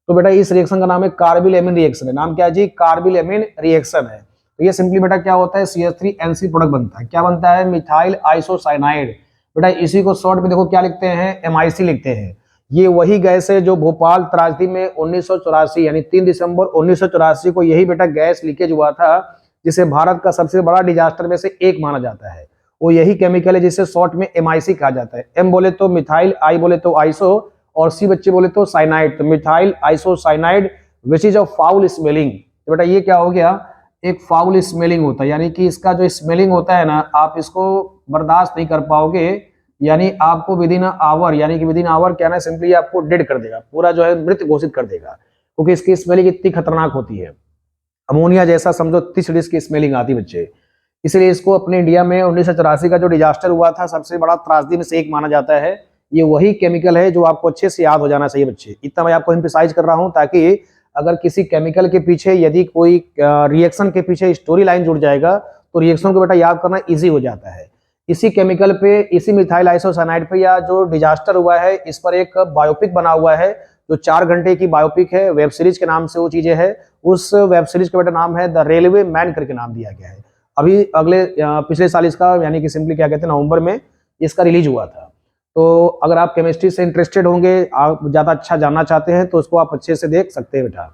तो बेटा इस रिएक्शन का नाम है कार्बिल-एमीन रिएक्शन है। नाम क्या है जी, कार्बिल-एमीन रिएक्शन है। तो ये सिंपली बेटा क्या होता है, CH3NC प्रोडक्ट बनता है। क्या बनता है, मिथाइल आइसोसाइनाइड। बेटा इसी को शॉर्ट में देखो क्या लिखते हैं, MIC लिखते हैं। ये वही गैस है जो भोपाल त्रासदी में 1984 यानी 3 दिसंबर 1984 को यही बेटा गैस लीकेज हुआ था, जिसे भारत का सबसे बड़ा डिजास्टर में से एक माना जाता है। वो यही केमिकल है जिसे शॉर्ट में MIC कहा जाता है। M बोले तो मिथाइल, I बोले तो आइसो और C बच्चे बोले तो साइनाइड। तो methyl isocyanide which is of foul smelling. तो बेटा ये क्या हो गया, एक फाउल स्मेलिंग होता है, यानी कि इसका जो स्मेलिंग होता है ना, आप इसको बर्दाश्त नहीं कर पाओगे, यानी आपको विद इन आवर, यानी कि विद इन आवर क्या ना सिंपली आपको डेड कर देगा, पूरा जो है मृत घोषित कर देगा, क्योंकि इसकी स्मेलिंग इतनी खतरनाक होती है। अमोनिया जैसा समझो 30 डिग्री की स्मेलिंग आती बच्चे। इसलिए इसको अपने इंडिया में 1984 का जो डिजास्टर हुआ था, सबसे बड़ा त्रासदी में से एक माना जाता है। ये वही केमिकल है जो आपको अच्छे से याद हो जाना चाहिए बच्चे। इतना मैं आपको एम्फसाइज कर रहा हूं ताकि अगर किसी केमिकल के पीछे यदि कोई रिएक्शन के पीछे स्टोरी लाइन जुड़ जाएगा तो रिएक्शन को बेटा याद करना इजी हो जाता है। इसी केमिकल पे, इसी मिथाइल आइसोसाइनाइड पे या जो डिजास्टर हुआ है, इस पर एक बायोपिक बना हुआ है जो 4 घंटे की बायोपिक है, वेब सीरीज के नाम से वो चीजें है। उस वेब सीरीज का बेटा नाम है द रेलवे मैन करके नाम दिया गया है। अभी अगले पिछले साल इसका यानी कि सिंपली क्या कहते हैं, नवंबर में इसका रिलीज हुआ था। तो अगर आप केमिस्ट्री से इंटरेस्टेड होंगे, आप ज्यादा अच्छा जानना चाहते हैं तो उसको आप अच्छे से देख सकते हैं बेटा।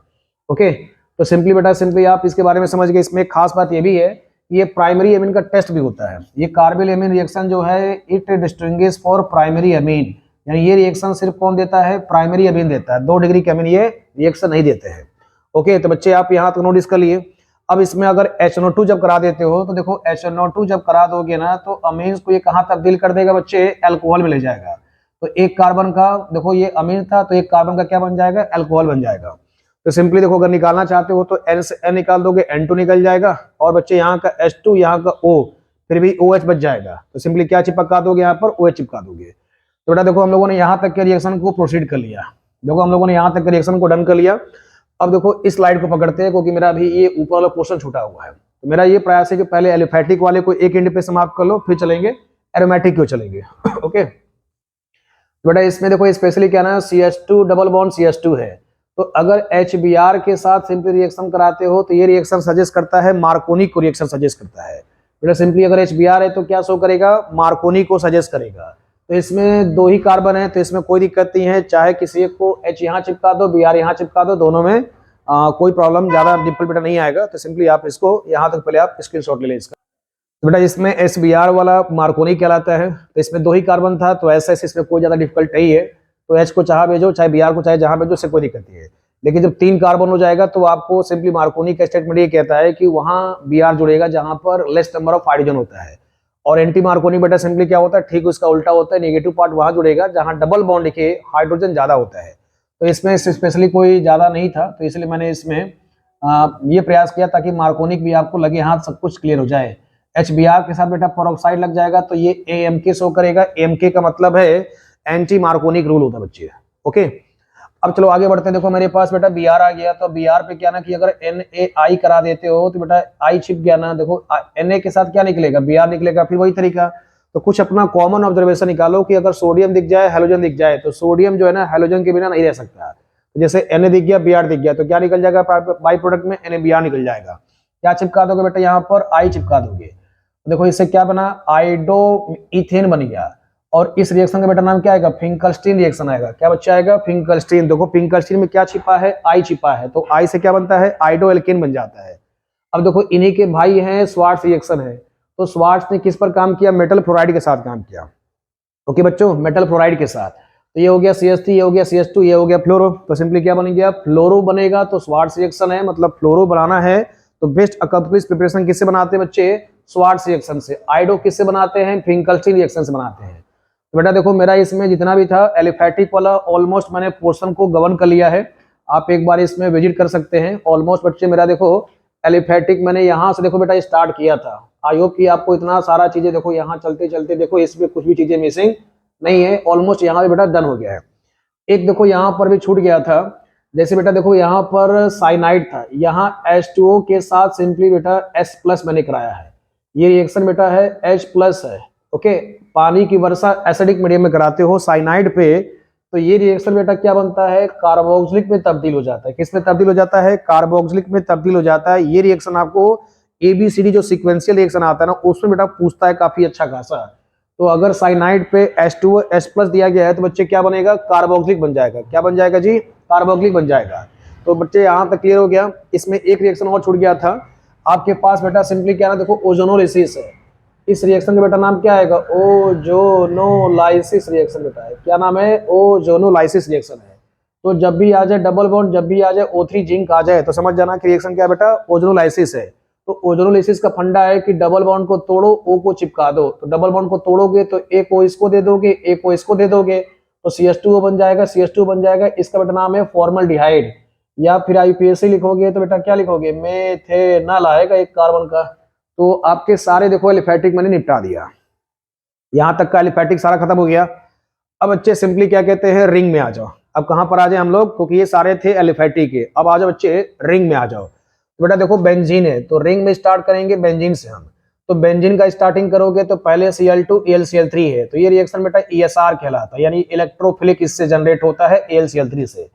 ओके, तो सिंपली बेटा सिंपली आप इसके बारे में समझ गए। इसमें एक खास बात ये भी है, ये प्राइमरी एमीन का टेस्ट भी होता है। ये कार्बिल एमीन रिएक्शन जो है, it distinguish for primary amine, यानी ये रिएक्शन सिर्फ कौन देता है, प्राइमरी एमीन देता है। 2 डिग्री के एमीन ये रिएक्शन नहीं देते हैं। ओके, तो बच्चे आप यहाँ तक नोटिस कर लिए। अब इसमें अगर HNO2 जब करा देते हो तो देखो HNO2 जब करा दोगे ना तो अमीन्स को ये कहाँ तब्दील कर देगा बच्चे, अल्कोहल में ले जाएगा। तो एक कार्बन का देखो ये अमीन था, तो एक कार्बन का क्या बन जाएगा, अल्कोहल बन जाएगा। तो सिंपली देखो अगर निकालना चाहते हो तो N से N निकाल दोगे, N2 निकल जाएगा और बच्चे यहाँ का H2 यहाँ का O, फिर भी OH बच जाएगा। तो सिंपली क्या चिपका दोगे, यहाँ पर OH चिपका दोगे। तो बेटा देखो हम लोगों ने यहाँ तक के रिएक्शन को प्रोसीड कर लिया। देखो हम लोगों ने यहाँ तक के रिएक्शन को डन कर लिया। अब देखो इस स्लाइड को पकड़ते हैं क्योंकि मेरा अभी ये ऊपर वाला पोर्शन छूटा हुआ है। तो मेरा ये प्रयास है कि पहले एलिफैटिक वाले को एक एंड पे समाप्त कर लो, फिर चलेंगे एरोमेटिक क्यों चलेंगे। ओके, तो बेटा इसमें देखो स्पेशली क्या ना, CH2 डबल बॉन्ड CH2 है। तो अगर HBr के साथ सिंपली रिएक्शन कराते हो तो ये रिएक्शन सजेस्ट करता है मार्कोनी को, रिएक्शन सजेस्ट करता है। बेटा सिंपली अगर HBr है तो क्या शो करेगा, मार्कोनी को सजेस्ट करेगा। तो इसमें 2 ही कार्बन है तो इसमें कोई दिक्कत नहीं है, चाहे किसी को H यहाँ चिपका दो, Br यहाँ चिपका दो, दोनों में कोई प्रॉब्लम ज्यादा डिफिकल्ट बेटा नहीं आएगा। तो सिंपली आप इसको यहाँ तक पहले आप स्क्रीनशॉट ले लें इसका। तो बेटा इसमें SBr वाला मार्कोनी कहलाता है। तो इसमें 2 ही कार्बन था तो ऐसा इसमें कोई ज्यादा डिफिकल्ट नहीं है। तो H को चाहे भेजो, चाहे Br को चाहे जहां भेजो, उससे कोई दिक्कत नहीं है। लेकिन जब 3 कार्बन हो जाएगा तो आपको सिंपली मार्कोनी का स्टेटमेंट ये कहता है कि वहां Br जुड़ेगा जहां पर लेस नंबर ऑफ हाइड्रोजन होता है। और एंटी मार्कोनी बेटा सिंपली क्या होता है, ठीक उसका उल्टा होता है, नेगेटिव पार्ट वहां जुड़ेगा जहां डबल बॉन्ड के हाइड्रोजन ज्यादा होता है। तो इसमें स्पेशली कोई ज्यादा नहीं था, तो इसलिए मैंने इसमें ये प्रयास किया ताकि मार्कोनिक भी आपको लगे, हाथ सब कुछ क्लियर हो जाए। HBr के साथ बेटा पेरोक्साइड लग जाएगा तो ये AMK शो करेगा। AMK का मतलब है एंटी मार्कोनिक रूल होता है बच्चे। ओके, अब चलो आगे बढ़ते हैं। देखो मेरे पास बेटा Br आ गया, तो Br पे क्या ना कि अगर NaI करा देते हो तो बेटा I छिप गया ना, देखो Na के साथ क्या निकलेगा, Br निकलेगा। फिर वही तरीका, तो कुछ अपना कॉमन ऑब्जर्वेशन निकालो कि अगर सोडियम दिख जाए, हेलोजन दिख जाए, तो सोडियम जो है ना हेलोजन के बिना नहीं रह सकता। तो जैसे Na दिख गया, Br दिख गया, तो क्या निकल जाएगा, बाई प्रोडक्ट में NaBr निकल जाएगा। क्या चिपका दोगे बेटा, यहाँ पर I चिपका दोगे। देखो इससे क्या बना, आइडो इथेन बन गया। और इस रिएक्शन का बेटा नाम क्या आएगा, फिंकलस्टीन रिएक्शन आएगा। क्या बच्चा आएगा, फिंकलस्टीन। देखो फिंकलस्टीन में क्या छिपा है, आई छिपा है, तो आई से क्या बनता है, आइडो एल्केन बन जाता है। अब देखो इन्हीं के भाई हैं, स्वार्ट्ज रिएक्शन है। तो स्वार्ट्ज ने किस पर काम किया, मेटल फ्लोराइड के साथ काम किया। ओके बच्चों, मेटल फ्लोराइड के साथ। तो ये हो गया CH3, ये हो गया CH2, ये हो गया फ्लोरो। तो सिंपली क्या बन गया, फ्लोरो बनेगा। तो स्वार्ट्ज रिएक्शन है, मतलब फ्लोरो बनाना है तो बेस्ट अकम्प्लिश प्रिपरेशन किससे बनाते हैं बच्चे, स्वार्ट्ज रिएक्शन से। आइडो किससे बनाते हैं, फिंकलस्टीन रिएक्शन से बनाते हैं। तो बेटा देखो मेरा इसमें जितना भी था एलिफैटिक वाला ऑलमोस्ट मैंने पोर्शन को गवर्न कर लिया है। आप एक बार इसमें विजिट कर सकते हैं। ऑलमोस्ट बच्चे मेरा देखो एलिफेटिक मैंने यहाँ से देखो बेटा स्टार्ट किया था। आई होप कि आपको इतना सारा चीजें देखो यहाँ चलते चलते देखो इसमें कुछ भी चीजें मिसिंग नहीं है, ऑलमोस्ट यहाँ पे बेटा डन हो गया है। एक देखो यहाँ पर भी छूट गया था, जैसे बेटा देखो यहाँ पर साइनाइड था, यहाँ H2O के साथ सिंपली बेटा H+ मैंने कराया है। ये रिएक्शन बेटा है H+ है। ओके, पानी की वर्षा एसिडिक मीडियम में कराते हो साइनाइड पे, तो ये रिएक्शन बेटा क्या बनता है, कार्बोक्सिलिक में तब्दील हो जाता है। किस में तब्दील हो जाता है, कार्बोक्सिलिक में तब्दील हो जाता है। ये रिएक्शन आपको ABCD जो सीक्वेंशियल रिएक्शन आता है ना, उसमें बेटा पूछता है काफी अच्छा खासा। तो अगर साइनाइड पे H2O H+ दिया गया है तो बच्चे क्या बनेगा, कार्बोक्सिलिक बन जाएगा। क्या बन जाएगा जी, कार्बोक्सिलिक बन जाएगा। तो बच्चे यहाँ तक क्लियर हो गया। इसमें एक रिएक्शन और छूट गया था आपके पास बेटा, सिंपली क्या ना देखो ओजोनोलिसिस है। इस रिएक्शन का बेटा नाम क्या आएगा, ओजोनोलाइसिस रिएक्शन बेटा है। क्या नाम है, ओजोनोलाइसिस रिएक्शन है। तो जब भी आ जाए डबल बॉन्ड, जब भी आ जाए O3 जिंक आ जाए, तो समझ जाना कि रिएक्शन क्या बेटा, ओजोनोलाइसिस है। तो ओजोनोलिसिस का फंडा है कि डबल बॉन्ड को तोड़ो, O को चिपका दो। तो डबल बॉन्ड को तोड़ोगे तो एक O इसको दे दोगे, एक O इसको दे दोगे, तो CH2O बन जाएगा, CH2 बन जाएगा। इसका बेटा नाम है फॉर्मल्डिहाइड। या फिर IUPAC लिखोगे तो बेटा क्या लिखोगे, मेथेनॉल आएगा एक कार्बन का। तो आपके सारे देखो एलिफेटिक मैंने निपटा दिया, यहां तक का एलिफेटिक सारा खत्म हो गया। अब बच्चे सिंपली क्या कहते हैं, रिंग में आ जाओ। अब कहां पर आ जाए हम लोग, क्योंकि ये सारे थे एलिफेटिक के। अब आ जाओ बच्चे रिंग में आ जाओ। तो बेटा देखो बेंजीन है, तो रिंग में स्टार्ट करेंगे बेंजीन से हम। तो बेंजीन का स्टार्टिंग करोगे तो पहले Cl2 AlCl3 है, तो ये रिएक्शन बेटा ESR कहलाता है, यानी इलेक्ट्रोफिलिक इससे जनरेट होता है AlCl3 से।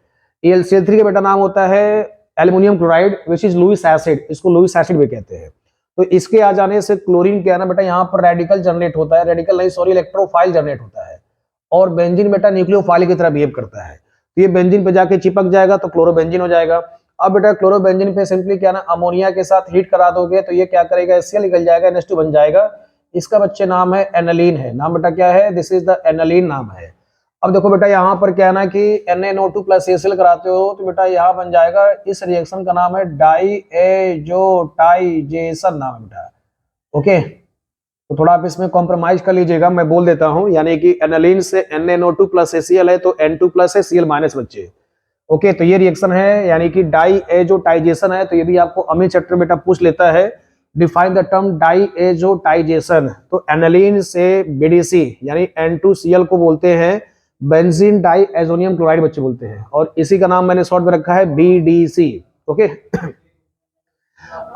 AlCl3 का बेटा नाम होता है aluminium chloride, which is Lewis acid, इसको लुईस एसिड भी कहते हैं। तो इसके आ जाने से क्लोरीन क्या है ना बेटा, यहाँ पर रेडिकल जनरेट होता है, रेडिकल नहीं सॉरी इलेक्ट्रोफाइल जनरेट होता है। और बेंजीन बेटा न्यूक्लियोफाइल की तरह बिहेव करता है। तो ये बेंजीन पे जाके चिपक जाएगा तो क्लोरोबेंजीन हो जाएगा। अब बेटा क्लोरोबेंजीन पे सिंपली क्या ना अमोनिया के साथ हीट करा दोगे तो ये क्या करेगा, HCl निकल जाएगा, NH2 बन जाएगा। इसका बच्चे नाम है एनालीन है। नाम बेटा क्या है, दिस इज द एनालीन नाम है। अब देखो बेटा यहाँ पर क्या है ना कि NaNO2 + HCl कराते हो तो बेटा यहाँ बन जाएगा, इस रिएक्शन का नाम है डाईएजोटाइजेशन नाम है बेटा। ओके, तो थोड़ा आप इसमें कॉम्प्रोमाइज कर लीजिएगा, मैं बोल देता हूं। यानी कि एनालीन से NaNO2 + HCl है तो N2+ है Cl- बच्चे। ओके, तो ये रिएक्शन है यानी कि डाईएजोटाइजेशन है। तो ये भी आपको अमित चैप्टर बेटा पूछ लेता है, डिफाइन द टर्म डाईएजोटाइजेशन। तो एनालीन से BDC यानी N2Cl को बोलते हैं बेंजीन डाईएजोनियम क्लोराइड बच्चे बोलते हैं, और इसी का नाम मैंने शॉर्ट में रखा है BDC। ओके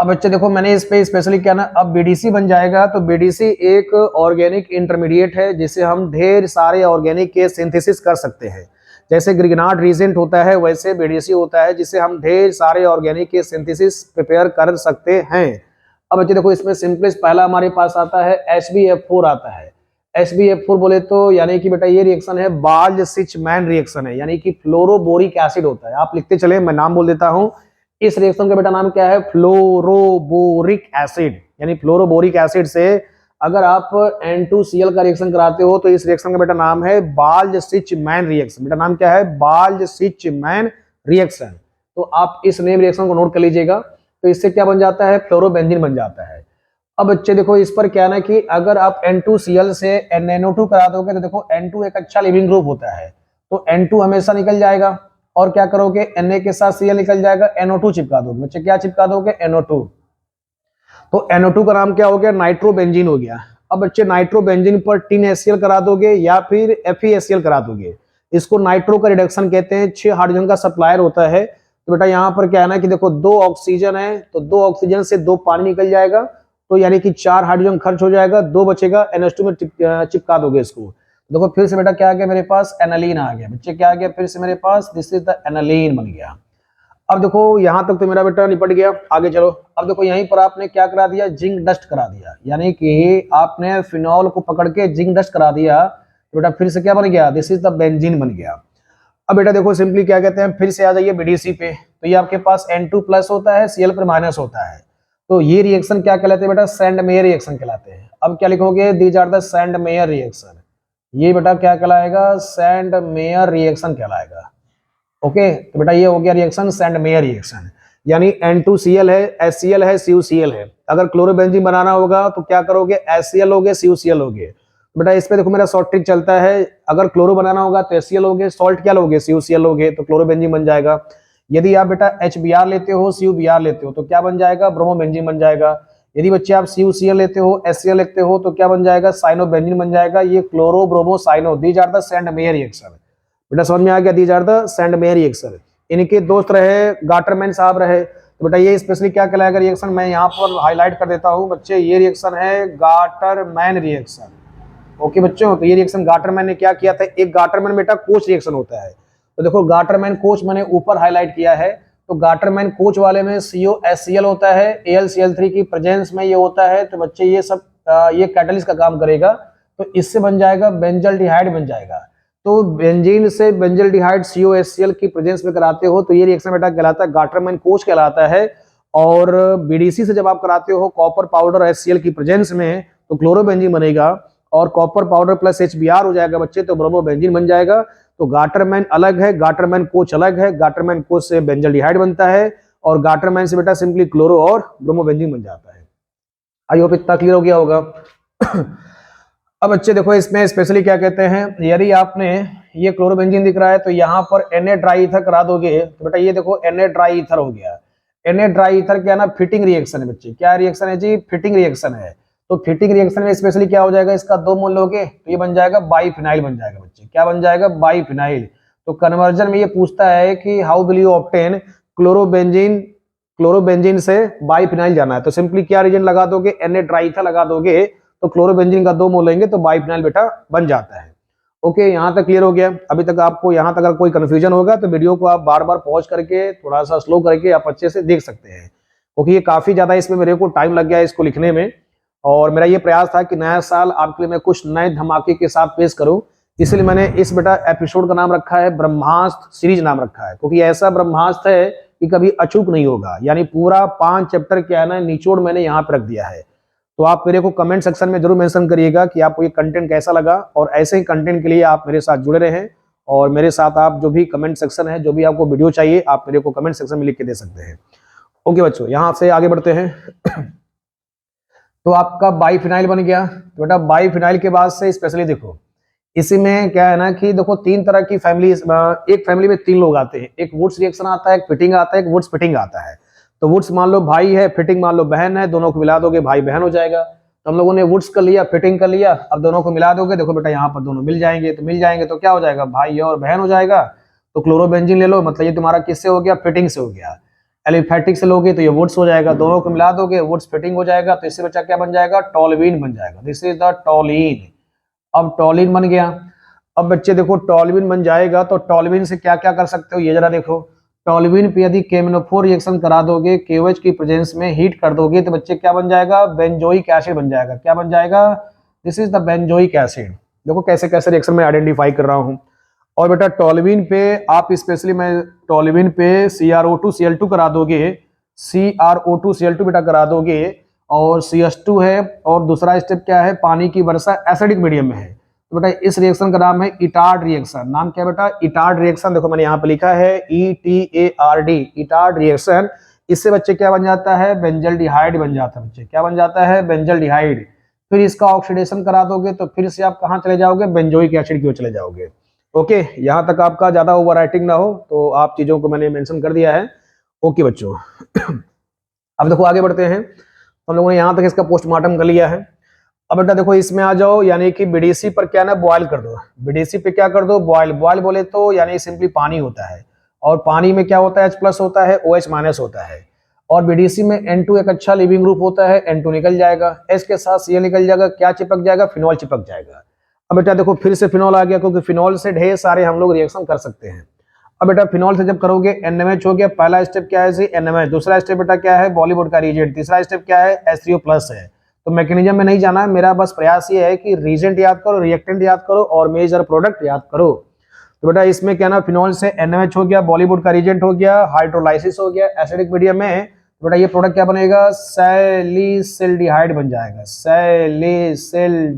अब बच्चे देखो मैंने इस पे स्पेशली क्या ना, अब BDC बन जाएगा। तो BDC एक ऑर्गेनिक इंटरमीडिएट है जिसे हम ढेर सारे ऑर्गेनिक के सिंथेसिस कर सकते हैं। जैसे ग्रिग्नार्ड रीजेंट होता है वैसे BDC होता है जिसे हम ढेर सारे ऑर्गेनिक के सिंथेसिस प्रिपेयर कर सकते हैं। अब बच्चे देखो इसमें सिंपलेस्ट पहला हमारे पास आता है HbF4 आता है। HbF4 बोले तो यानी कि बेटा ये रिएक्शन है बाल्ज-सिचमैन रिएक्शन है, यानी कि फ्लोरोबोरिक एसिड होता है। आप लिखते चले, मैं नाम बोल देता हूं। इस रिएक्शन का बेटा नाम क्या है, फ्लोरोबोरिक एसिड। यानी फ्लोरोबोरिक एसिड से अगर आप N2Cl का रिएक्शन कराते हो तो इस रिएक्शन का बेटा नाम है बाल्ज-सिचमैन रिएक्शन। बेटा नाम क्या है, बाल्ज-सिचमैन रिएक्शन। तो आप इस नेम रिएक्शन को नोट कर लीजिएगा। तो इससे क्या बन जाता है, फ्लोरोबेंजीन बन जाता है। अब बच्चे देखो इस पर क्या ना कि अगर आप N2Cl से NaNO2 करा दोगे तो देखो N2 एक अच्छा लिविंग ग्रुप होता है, तो N2 हमेशा निकल जाएगा। और क्या करोगे, Na के साथ Cl निकल जाएगा, NO2 चिपका दोगे। बच्चे क्या चिपका दोगे, NO2। तो NO2 का नाम क्या हो गया, नाइट्रोबेंजीन हो गया। अब बच्चे नाइट्रोबेंजीन पर टिन HCl करा दोगे या फिर FeHCl करा दोगे। इसको नाइट्रो का रिडक्शन कहते हैं, 6 हाइड्रोजन का सप्लायर होता है। तो बेटा यहाँ पर क्या है ना कि देखो 2 ऑक्सीजन है, तो 2 ऑक्सीजन से 2 पानी निकल जाएगा, तो यानी कि 4 हाइड्रोजन खर्च हो जाएगा, 2 बचेगा, NH2 में चिपका दोगे इसको। देखो फिर से बेटा क्या आ गया मेरे पास, एनालीन आ गया। बच्चे क्या आ गया फिर से मेरे पास, दिस इज द एनालीन बन गया। अब देखो यहां तक तो मेरा बेटा निपट गया, आगे चलो। अब देखो यहीं पर आपने क्या करा दिया, जिंक डस्ट करा दिया, यानी कि आपने फिनॉल को पकड़ के जिंक डस्ट करा दिया। तो बेटा फिर से क्या बन गया, दिस इज द बेंजीन बन गया। अब बेटा देखो सिंपली क्या कहते हैं, फिर से आ जाइए BDC पे। तो ये आपके पास N2+ होता है, Cl- होता है। तो ये रिएक्शन क्या कहलाते हैं बेटा, सैंड-मेयर रिएक्शन कहलाते हैं। अब क्या लिखोगे, these are the Sandmeyer reaction. ये बेटा क्या कहलाएगा, सैंड-मेयर रिएक्शन कहलाएगा। ओके, तो बेटा ये हो गया रिएक्शन सैंड-मेयर रिएक्शन। यानी N2Cl है, HCl है, CuCl है। अगर क्लोरोबेंजीन बनाना होगा तो क्या करोगे, HCl होगे, CuCl होगे। बेटा इस पे देखो मेरा शॉर्ट ट्रिक चलता है, अगर क्लोरो बनाना होगा तो HCl होगे, सॉल्ट क्या लोगे, CuCl लोगे, तो क्लोरोबेंजीन बन जाएगा। यदि आप बेटा HBr लेते हो, CuBr लेते हो तो क्या बन जाएगा, ब्रोमोबेंजीन बन जाएगा। यदि बच्चे आप CuCl लेते हो, HCl लेते हो तो क्या बन जाएगा, साइनोबेंजीन बन जाएगा। ये chloro bromo cyano, these are the Sandmeyer reaction. बेटा समझ में आ गया, these are the Sandmeyer reaction. इनके दोस्त रहे गाटरमैन साहब रहे, तो बेटा ये स्पेशली क्या कहलाएगा रिएक्शन, मैं यहाँ पर हाईलाइट कर देता हूँ बच्चे, ये रिएक्शन है गाटरमैन रिएक्शन। ओके बच्चों, तो ये रिएक्शन गाटरमैन ने क्या किया था, एक गाटरमैन बेटा कोच रिएक्शन होता है। तो देखो गाटरमैन कोच मैंने ऊपर हाईलाइट किया है, तो गाटरमैन कोच वाले में COHCl होता है, AlCl3 की प्रेजेंस में ये होता है। तो बच्चे ये सब ये कैटलिस्ट का काम करेगा, तो इससे बन जाएगा बेंजल्डिहाइड बन जाएगा। तो बेंजीन से बेंजल्डिहाइड COHCl की प्रेजेंस में कराते हो तो ये रिएक्शन बेटा कहलाता है गाटरमैन कोच कहलाता है। और BDC से जब आप कराते हो कॉपर पाउडर HCl की प्रेजेंस में तो क्लोरोबेंजीन बनेगा, और कॉपर पाउडर प्लस HBr हो जाएगा बच्चे तो ब्रोमोबेंजीन बन जाएगा। तो गाटरमैन अलग है, गाटरमैन कोच अलग है, गाटरमैन कोच से बेंजल्डिहाइड बनता है और गाटरमैन से बेटा सिंपली क्लोरो और ब्रोमोबेंजीन बन जाता है। आई होप इतना क्लियर हो गया होगा। अब बच्चे देखो इसमें स्पेशली क्या कहते हैं, यदि आपने ये क्लोरोबेंजीन दिख रहा है तो यहाँ पर Na ड्राई ईथर करा दोगे तो बेटा ये देखो Na ड्राई ईथर हो गया। Na ड्राई ईथर क्या ना, फिटिंग रिएक्शन है बच्चे। क्या रिएक्शन है जी, फिटिंग रिएक्शन है। तो फिटिंग रिएक्शन में स्पेशली क्या हो जाएगा, इसका 2 मोल लोगे तो ये बन जाएगा बाइफिनाइल बन जाएगा बच्चे। क्या बन जाएगा, बाइफिनाइल। तो कन्वर्जन में ये पूछता है कि how will you obtain chlorobenzene, chlorobenzene से बाइफिनाइल जाना है तो सिंपली क्या रीजन लगा दोगे, Na ड्राई ईथर लगा दोगे तो क्लोरोबेंजीन का 2 मोल लेंगे तो बाइफिनाइल बेटा बन जाता है। ओके, यहाँ तक क्लियर हो गया। अभी तक आपको यहाँ तक अगर कोई कंफ्यूजन होगा तो वीडियो को आप बार बार पॉज करके थोड़ा सा स्लो करके आप अच्छे से देख सकते हैं, क्योंकि ये काफी ज्यादा इसमें मेरे को टाइम लग गया है इसको लिखने में। और मेरा ये प्रयास था कि नया साल आपके लिए मैं कुछ नए धमाके के साथ पेश करूं, इसलिए मैंने इस बेटा एपिसोड का नाम रखा है ब्रह्मास्त्र सीरीज नाम रखा है, क्योंकि ऐसा ब्रह्मास्त्र है कि कभी अचूक नहीं होगा। यानी पूरा 5 चैप्टर क्या है ना, निचोड़ मैंने यहाँ पे रख दिया है। तो आप मेरे को कमेंट सेक्शन में जरूर मेंशन करिएगा कि आपको ये कंटेंट कैसा लगा, और ऐसे ही कंटेंट के लिए आप मेरे साथ जुड़े रहें। और मेरे साथ आप जो भी कमेंट सेक्शन है, जो भी आपको वीडियो चाहिए आप मेरे को कमेंट सेक्शन में लिख के दे सकते हैं। ओके बच्चों, यहाँ से आगे बढ़ते हैं। तो आपका बाइफिनाइल बन गया। तो बेटा बाइफिनाइल के बाद से स्पेशली देखो इसी में क्या है ना कि देखो 3 तरह की फैमिली, एक फैमिली में 3 लोग आते हैं। एक वुड्स रिएक्शन आता है, एक फिटिंग आता है, एक वुड्स फिटिंग आता है। तो वुड्स मान लो भाई है, फिटिंग मान लो बहन है, दोनों को मिला दोगे भाई बहन हो जाएगा। तो हम लोगों ने वुड्स कर लिया, फिटिंग कर लिया, अब दोनों को मिला दोगे, देखो बेटा यहाँ पर दोनों मिल जाएंगे। तो मिल जाएंगे तो क्या हो जाएगा, भाई और बहन हो जाएगा। तो क्लोरोबेंजीन ले लो, मतलब ये तुम्हारा किससे हो गया, फिटिंग से हो गया। एलिफेटिक से लोगे तो ये वुड्स हो जाएगा, दोनों को मिला दोगे वुड्स फिटिंग हो जाएगा। तो इससे बच्चा क्या बन जाएगा, टॉलवीन बन जाएगा। This is the toluene. अब टॉलीन बन गया। अब बच्चे देखो टॉलवीन बन जाएगा तो टॉलवीन से क्या क्या कर सकते हो, ये जरा देखो। टॉलवीन पे यदि केमिनोफोर रिएक्शन करा दोगे, KOH की प्रेजेंस में हीट कर दोगे तो बच्चे क्या बन जाएगा, बेंजोइक एसिड बन जाएगा। क्या बन जाएगा, this is the benzoic acid. देखो कैसे कैसे रिएक्शन में आइडेंटिफाई कर रहा हूं। और बेटा टॉलवीन पे आप स्पेशली मैं टॉलवीन पे CrO2Cl2 करा दोगे, CrO2Cl2 बेटा करा दोगे, और CH2 है, और दूसरा स्टेप क्या है, पानी की वर्षा एसिडिक मीडियम में है। तो बेटा इस रिएक्शन का नाम है इटार्ड रिएक्शन। नाम क्या बेटा, इटार्ड रिएक्शन। देखो मैंने यहाँ पे लिखा है ETARD, इटार्ड रिएक्शन। इससे बच्चे क्या बन जाता है, बेंजल्डिहाइड बन जाता है। बच्चे क्या बन जाता है, बेंजल्डिहाइड। फिर इसका ऑक्सीडेशन करा दोगे तो फिर से आप कहाँ चले जाओगे, बेंजोइक एसिड की ओर चले जाओगे। ओके, यहाँ तक आपका ज्यादा ओवर राइटिंग ना हो तो आप चीजों को मैंने मेंशन कर दिया है। ओके बच्चों, अब देखो आगे बढ़ते हैं। हम लोगों ने यहाँ तक इसका पोस्टमार्टम कर लिया है। अब बेटा देखो इसमें आ जाओ, यानी कि BDC पर क्या ना बॉयल कर दो। BDC पे क्या कर दो, बॉयल। बॉयल बोले तो यानी सिंपली पानी होता है, और पानी में क्या होता है, H+ होता है, OH- होता है। और BDC में N2 एक अच्छा लिविंग ग्रुप होता है, N2 निकल जाएगा, H के साथ Cl निकल जाएगा। क्या चिपक जाएगा, फिनॉल चिपक जाएगा। अब बेटा देखो फिर से फिनॉल आ गया, क्योंकि फिनॉल से ढेर सारे हम लोग रिएक्शन कर सकते हैं। अब बेटा फिनॉल से जब करोगे NMH हो गया। पहला स्टेप क्या है जी, NMH। दूसरा स्टेप बेटा क्या है, बॉलीवुड का रीजेंट। तीसरा स्टेप क्या है, H3O+ है। तो मैकेनिज्म में नहीं जाना है, मेरा बस प्रयास ये है कि रीजेंट याद करो, रिएक्टेंट याद करो, और मेजर प्रोडक्ट याद करो। तो बेटा इसमें क्या ना, फिनॉल से NMH हो गया, बॉलीवुड का रीजेंट हो गया, हाइड्रोलाइसिस हो गया एसिडिक मीडियम में। तो बेटा ये प्रोडक्ट क्या बनेगा, सैलिसिल्डिहाइड बन जाएगा। सैलिसिल्डिहाइड,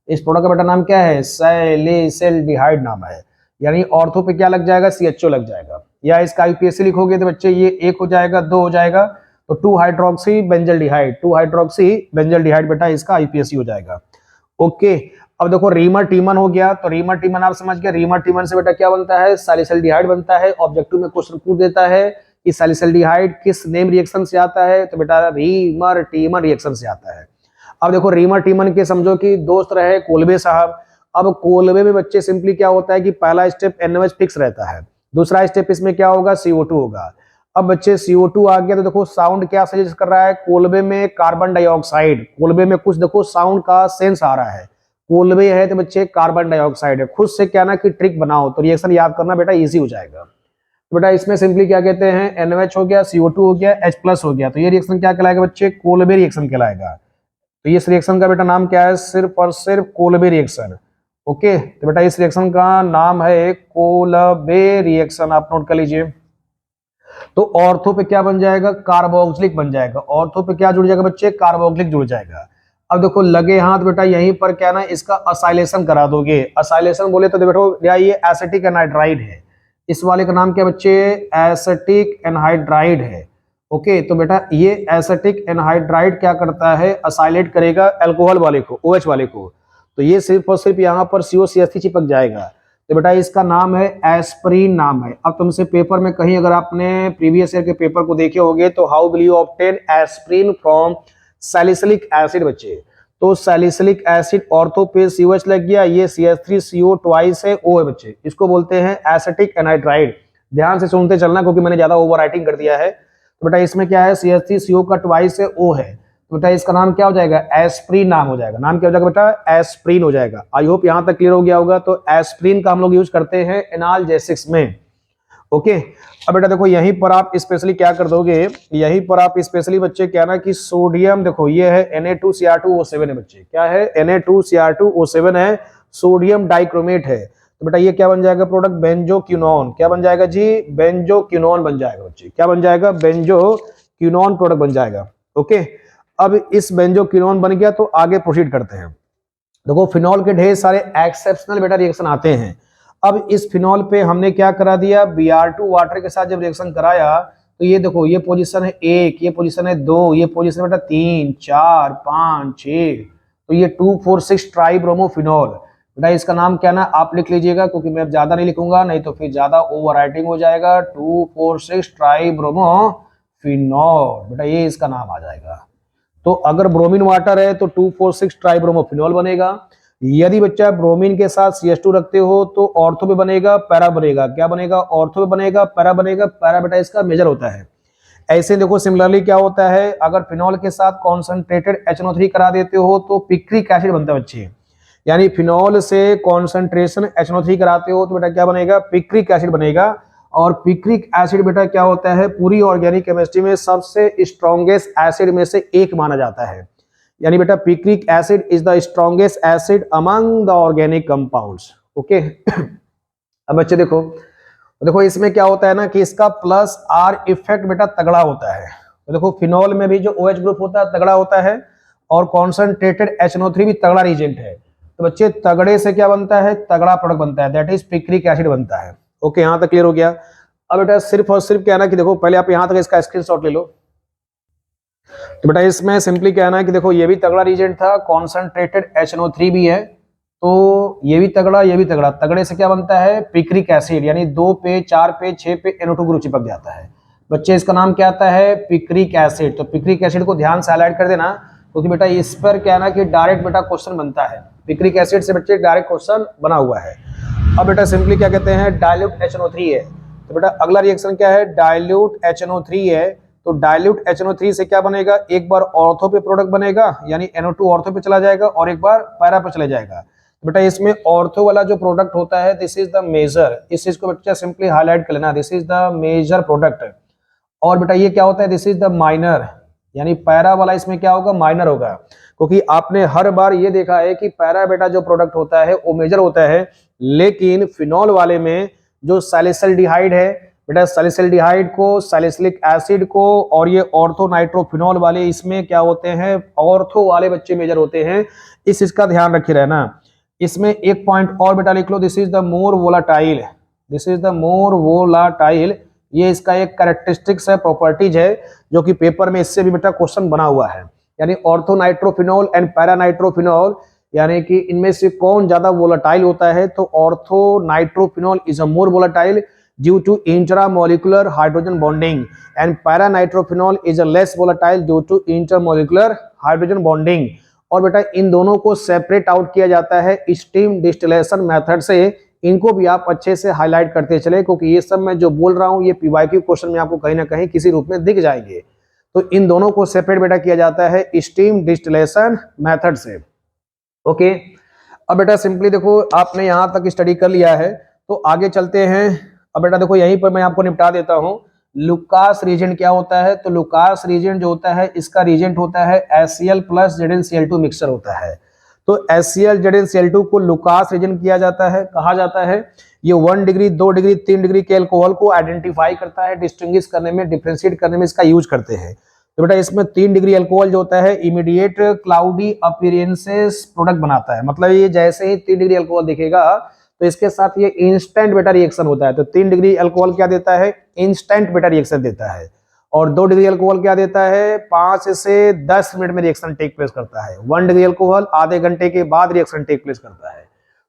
इस प्रोडक्ट का बेटा नाम क्या है, सैलिसिल्डिहाइड नाम है। यानी ऑर्थो पे क्या लग जाएगा, CHO लग जाएगा। या इसका IUPAC लिखोगे तो बच्चे ये 1 हो जाएगा, 2 हो जाएगा, तो 2 हाइड्रोक्सी बेंजल्डिहाइड, 2 हाइड्रोक्सी बेंजल्डिहाइड बेटा इसका IUPAC हो जाएगा। ओके, अब देखो रीमर टीमन हो गया, तो रीमर टीमन आप समझ गए, रीमर टीमन से बेटा क्या बनता है, सैलिसल्डिहाइड बनता है। ऑब्जेक्टिव में क्वेश्चन पूछ देता है कि सैलिसल्डिहाइड किस नेम रिएक्शन से आता है, तो बेटा रीमर टीमन रिएक्शन से आता है। अब देखो रीमर टीमन के समझो कि दोस्त रहे कोलबे साहब। अब कोलबे में बच्चे सिंपली क्या होता है कि पहला स्टेप NaOH फिक्स रहता है, दूसरा स्टेप इसमें क्या होगा, CO2 होगा। अब बच्चे CO2 आ गया तो देखो साउंड क्या सजेस्ट कर रहा है, कोलबे में कार्बन डाइऑक्साइड, कोलबे में कुछ देखो साउंड का सेंस आ रहा है, कोलबे है तो बच्चे कार्बन डाइऑक्साइड है। खुद से क्या ना कि ट्रिक बनाओ तो रिएक्शन याद करना बेटा इजी हो जाएगा। तो बेटा इसमें सिंपली क्या कहते हैं, NaOH हो गया, CO2 हो गया, H+ हो गया, तो ये रिएक्शन क्या कहलाएगा बच्चे, कोलबे रिएक्शन कहलाएगा। तो इस रिएक्शन का बेटा नाम क्या है, सिर्फ और सिर्फ कोलबे रिएक्शन। ओके, तो बेटा इस रिएक्शन का नाम है कोलबे रिएक्शन, आप नोट कर लीजिए। तो ऑर्थो पे क्या बन जाएगा, कार्बोक्सिलिक बन जाएगा। ऑर्थो पे क्या जुड़ जाएगा बच्चे, कार्बोक्सिलिक जुड़ जाएगा। अब देखो लगे हाथ बेटा यहीं पर क्या ना इसका असाइलेशन करा दोगे। असाइलेशन बोले तो देखो ये एसिटिक एनहाइड्राइड है, इस वाले का नाम क्या बच्चे, एसिटिक एनहाइड्राइड है। ओके, तो बेटा ये एसिटिक एनहाइड्राइड क्या करता है, असाइलेट करेगा अल्कोहल वाले को, OH वाले को, तो ये सिर्फ और सिर्फ यहाँ पर COCH3 चिपक जाएगा। तो बेटा इसका नाम है एस्प्रीन नाम है। अब तुमसे पेपर में कहीं अगर आपने प्रीवियस ईयर के पेपर को देखे होंगे तो how will you obtain aspirin from salicylic acid बच्चे, तो सैलिसिलिक एसिड ऑर्थो पे COH लग गया, ये CH3CO ट्वाइस है, O है बच्चे, इसको बोलते हैं एसिटिक एनहाइड्राइड। ध्यान से सुनते चलना क्योंकि मैंने ज्यादा ओवर राइटिंग कर दिया है। तो बेटा इसमें क्या है, CH3CO का ट्वाइस है, O है, तो बेटा इसका नाम क्या हो जाएगा, एस्प्रीन नाम हो जाएगा। नाम क्या हो जाएगा बेटा, एस्प्रीन हो जाएगा। आई होप यहां तक क्लियर हो गया होगा। तो एस्प्रीन का हम लोग यूज करते हैं एनाल्जेसिक्स में। ओके, अब बेटा देखो यहीं पर आप स्पेशली क्या कर दोगे, यहीं पर आप स्पेशली बच्चे क्या ना कि सोडियम, देखो ये है Na2Cr2O7 है बच्चे, क्या है Na2Cr2O7 है, सोडियम डाइक्रोमेट है। तो बेटा ये क्या बन जाएगा प्रोडक्ट, बेंजोक्विनोन। क्या बन जाएगा जी, बेंजोक्विनोन बन जाएगा बच्चे, क्या बन जाएगा, बेंजोक्विनोन प्रोडक्ट बन जाएगा। ओके, अब इस बेंजोक्विनोन बन गया तो आगे प्रोसीड करते हैं। देखो फिनॉल के ढेर सारे एक्सेप्शनल बेटा रिएक्शन आते हैं। अब इस फिनॉल पे हमने क्या करा दिया, Br2 वाटर के साथ जब रिएक्शन कराया तो ये देखो ये पोजीशन है 1, ये पोजीशन है 2, ये पोजीशन बेटा 3, 4, 5, 6, तो ये 2,4,6 ट्राइब्रोमोफिनॉल। बेटा इसका नाम क्या ना आप लिख लीजिएगा क्योंकि मैं ज्यादा नहीं लिखूंगा, नहीं तो फिर ज्यादा ओवर राइटिंग हो जाएगा। 2,4,6 ट्राइब्रोमोफिनॉल, बेटा ये इसका नाम आ जाएगा। तो अगर ब्रोमीन वाटर है तो 2,4,6 ट्राइब्रोमोफिनॉल बनेगा। यदि बच्चा ब्रोमीन के साथ CH2 रखते हो तो ऑर्थो पे बनेगा, पैरा बनेगा। क्या बनेगा, ऑर्थो पे बनेगा, पैरा बनेगा। पैरा बेटा इसका मेजर होता है। ऐसे देखो सिमिलरली क्या होता है, अगर फिनॉल के साथ कॉन्सेंट्रेटेड HNO3 करा देते हो तो पिक्रिक एसिड बनता है बच्चे, यानी फिनॉल से कॉन्सेंट्रेशन HNO3 कराते हो तो बेटा क्या बनेगा, पिक्रिक एसिड बनेगा। और पिक्रिक एसिड बेटा क्या होता है, पूरी ऑर्गेनिक केमिस्ट्री में सबसे स्ट्रॉन्गेस्ट एसिड में से एक माना जाता है। यानी बेटा picric acid is the strongest acid among the organic compounds. Okay, अब बच्चे देखो देखो इसमें क्या होता है ना कि इसका प्लस R इफेक्ट बेटा तगड़ा होता है। तो देखो फिनॉल में भी जो OH ग्रुप होता है तगड़ा होता है और कॉन्सेंट्रेटेड HNO3 भी तगड़ा रिएजेंट है। तो बच्चे तगड़े से क्या बनता है, तगड़ा प्रोडक्ट बनता है, दैट इज पिक्रिक एसिड बनता है। ओके, यहां तक क्लियर हो गया। अब बेटा सिर्फ और सिर्फ क्या है ना कि देखो पहले आप यहां तक इसका स्क्रीनशॉट ले लो। तो बेटा इसमें सिंपली क्या है ना कि देखो ये भी तगड़ा रिएजेंट था, कॉन्सेंट्रेटेड HNO3 भी है, तो ये भी तगड़ा, ये भी तगड़ा। तगड़े से क्या बनता है, पिक्रिक एसिड, यानी 2 पे 4 पे 6 पे NO2 ग्रुप चिपक जाता है। बच्चे इसका नाम क्या आता है, पिक्रिक एसिड। तो पिक्रिक एसिड को ध्यान से हाईलाइट कर देना क्योंकि बेटा इस पर क्या है ना कि डायरेक्ट बेटा क्वेश्चन बनता है। पिक्रिक एसिड से बच्चे डायरेक्ट क्वेश्चन बना हुआ है। अब बेटा सिंपली क्या कहते हैं, डाइल्यूट HNO3 है। तो बेटा अगला रिएक्शन क्या है, डाइल्यूट HNO3 है। तो डाइल्यूट HNO3 से क्या बनेगा, एक बार ऑर्थो पे प्रोडक्ट बनेगा यानी NO2 ऑर्थो पे चला जाएगा और एक बार पैरा पे चला जाएगा। बेटा इसमें ऑर्थो वाला जो प्रोडक्ट होता है दिस इज द मेजर, इस चीज को बच्चा सिंपली हाईलाइट कर लेना, this is the major product. और बेटा ये क्या होता है, दिस इज द माइनर, यानी पैरा वाला इसमें क्या होगा, माइनर होगा। क्योंकि आपने हर बार ये देखा है कि पैरा बेटा जो प्रोडक्ट होता है वो मेजर होता है, लेकिन फिनॉल वाले में जो सैलिसल्डिहाइड है बेटा, सैलिसल्डिहाइड को, सैलिसिलिक एसिड को और ये ऑर्थो नाइट्रोफिनॉल वाले इसमें क्या होते हैं, ऑर्थो वाले बच्चे मेजर होते हैं। इस चीज का ध्यान रखे रहना। इसमें एक पॉइंट और बेटा लिख लो, this is the more volatile, this is the more volatile. ये इसका एक कैरेक्टरिस्टिक्स है, प्रॉपर्टीज है जो कि पेपर में इससे भी बेटा क्वेश्चन बना हुआ है। यानी ortho nitrophenol and para nitrophenol, यानी कि इनमें से कौन ज्यादा वोलेटाइल होता है, तो ortho nitrophenol is a more volatile due to intramolecular hydrogen bonding and para nitrophenol is a less volatile due to intermolecular hydrogen bonding. और बेटा इन दोनों को सेपरेट आउट किया जाता है स्टीम डिस्टिलेशन मेथड से। इनको भी आप अच्छे से हाईलाइट करते चले, क्योंकि ये सब मैं जो बोल रहा हूं ये पीवाईक्यू क्वेश्चन में आपको कहीं ना कहीं किसी रूप में दिख जाएंगे। तो इन दोनों को सेपरेट बेटा किया जाता है स्टीम डिस्टिलेशन मेथड से। ओके, अब बेटा सिंपली देखो आपने यहां तक स्टडी कर लिया है, तो आगे चलते हैं। अब बेटा देखो यहीं पर मैं आपको निपटा देता हूं। लुकास रीजेंट क्या होता है, तो लुकास रीजेंट जो होता है इसका रीजेंट होता है HCl प्लस ZnCl2 मिक्सचर होता है। तो HCl ZnCl2 को लुकास रीजेंट किया जाता है, कहा जाता है। ये 1 डिग्री 2 डिग्री 3 डिग्री के अल्कोहल को आइडेंटिफाई करता है, डिस्टिंग्विश करने में, डिफरेंशिएट करने में इसका यूज करते हैं। तो बेटा इसमें 3 डिग्री अल्कोहल जो होता है इमीडिएट क्लाउडी अपीयरेंसेस प्रोडक्ट बनाता है। मतलब ये जैसे ही 3 डिग्री अल्कोहल दिखेगा तो इसके साथ ये इंस्टेंट बेटा रिएक्शन होता है। तो 3 डिग्री अल्कोहल क्या देता है, इंस्टेंट बेटा रिएक्शन देता है। और 2 डिग्री अल्कोहल क्या देता है, 5 से 10 मिनट में रिएक्शन टेक प्लेस करता है। 1 डिग्री अल्कोहल आधे घंटे के बाद रिएक्शन टेक प्लेस करता है।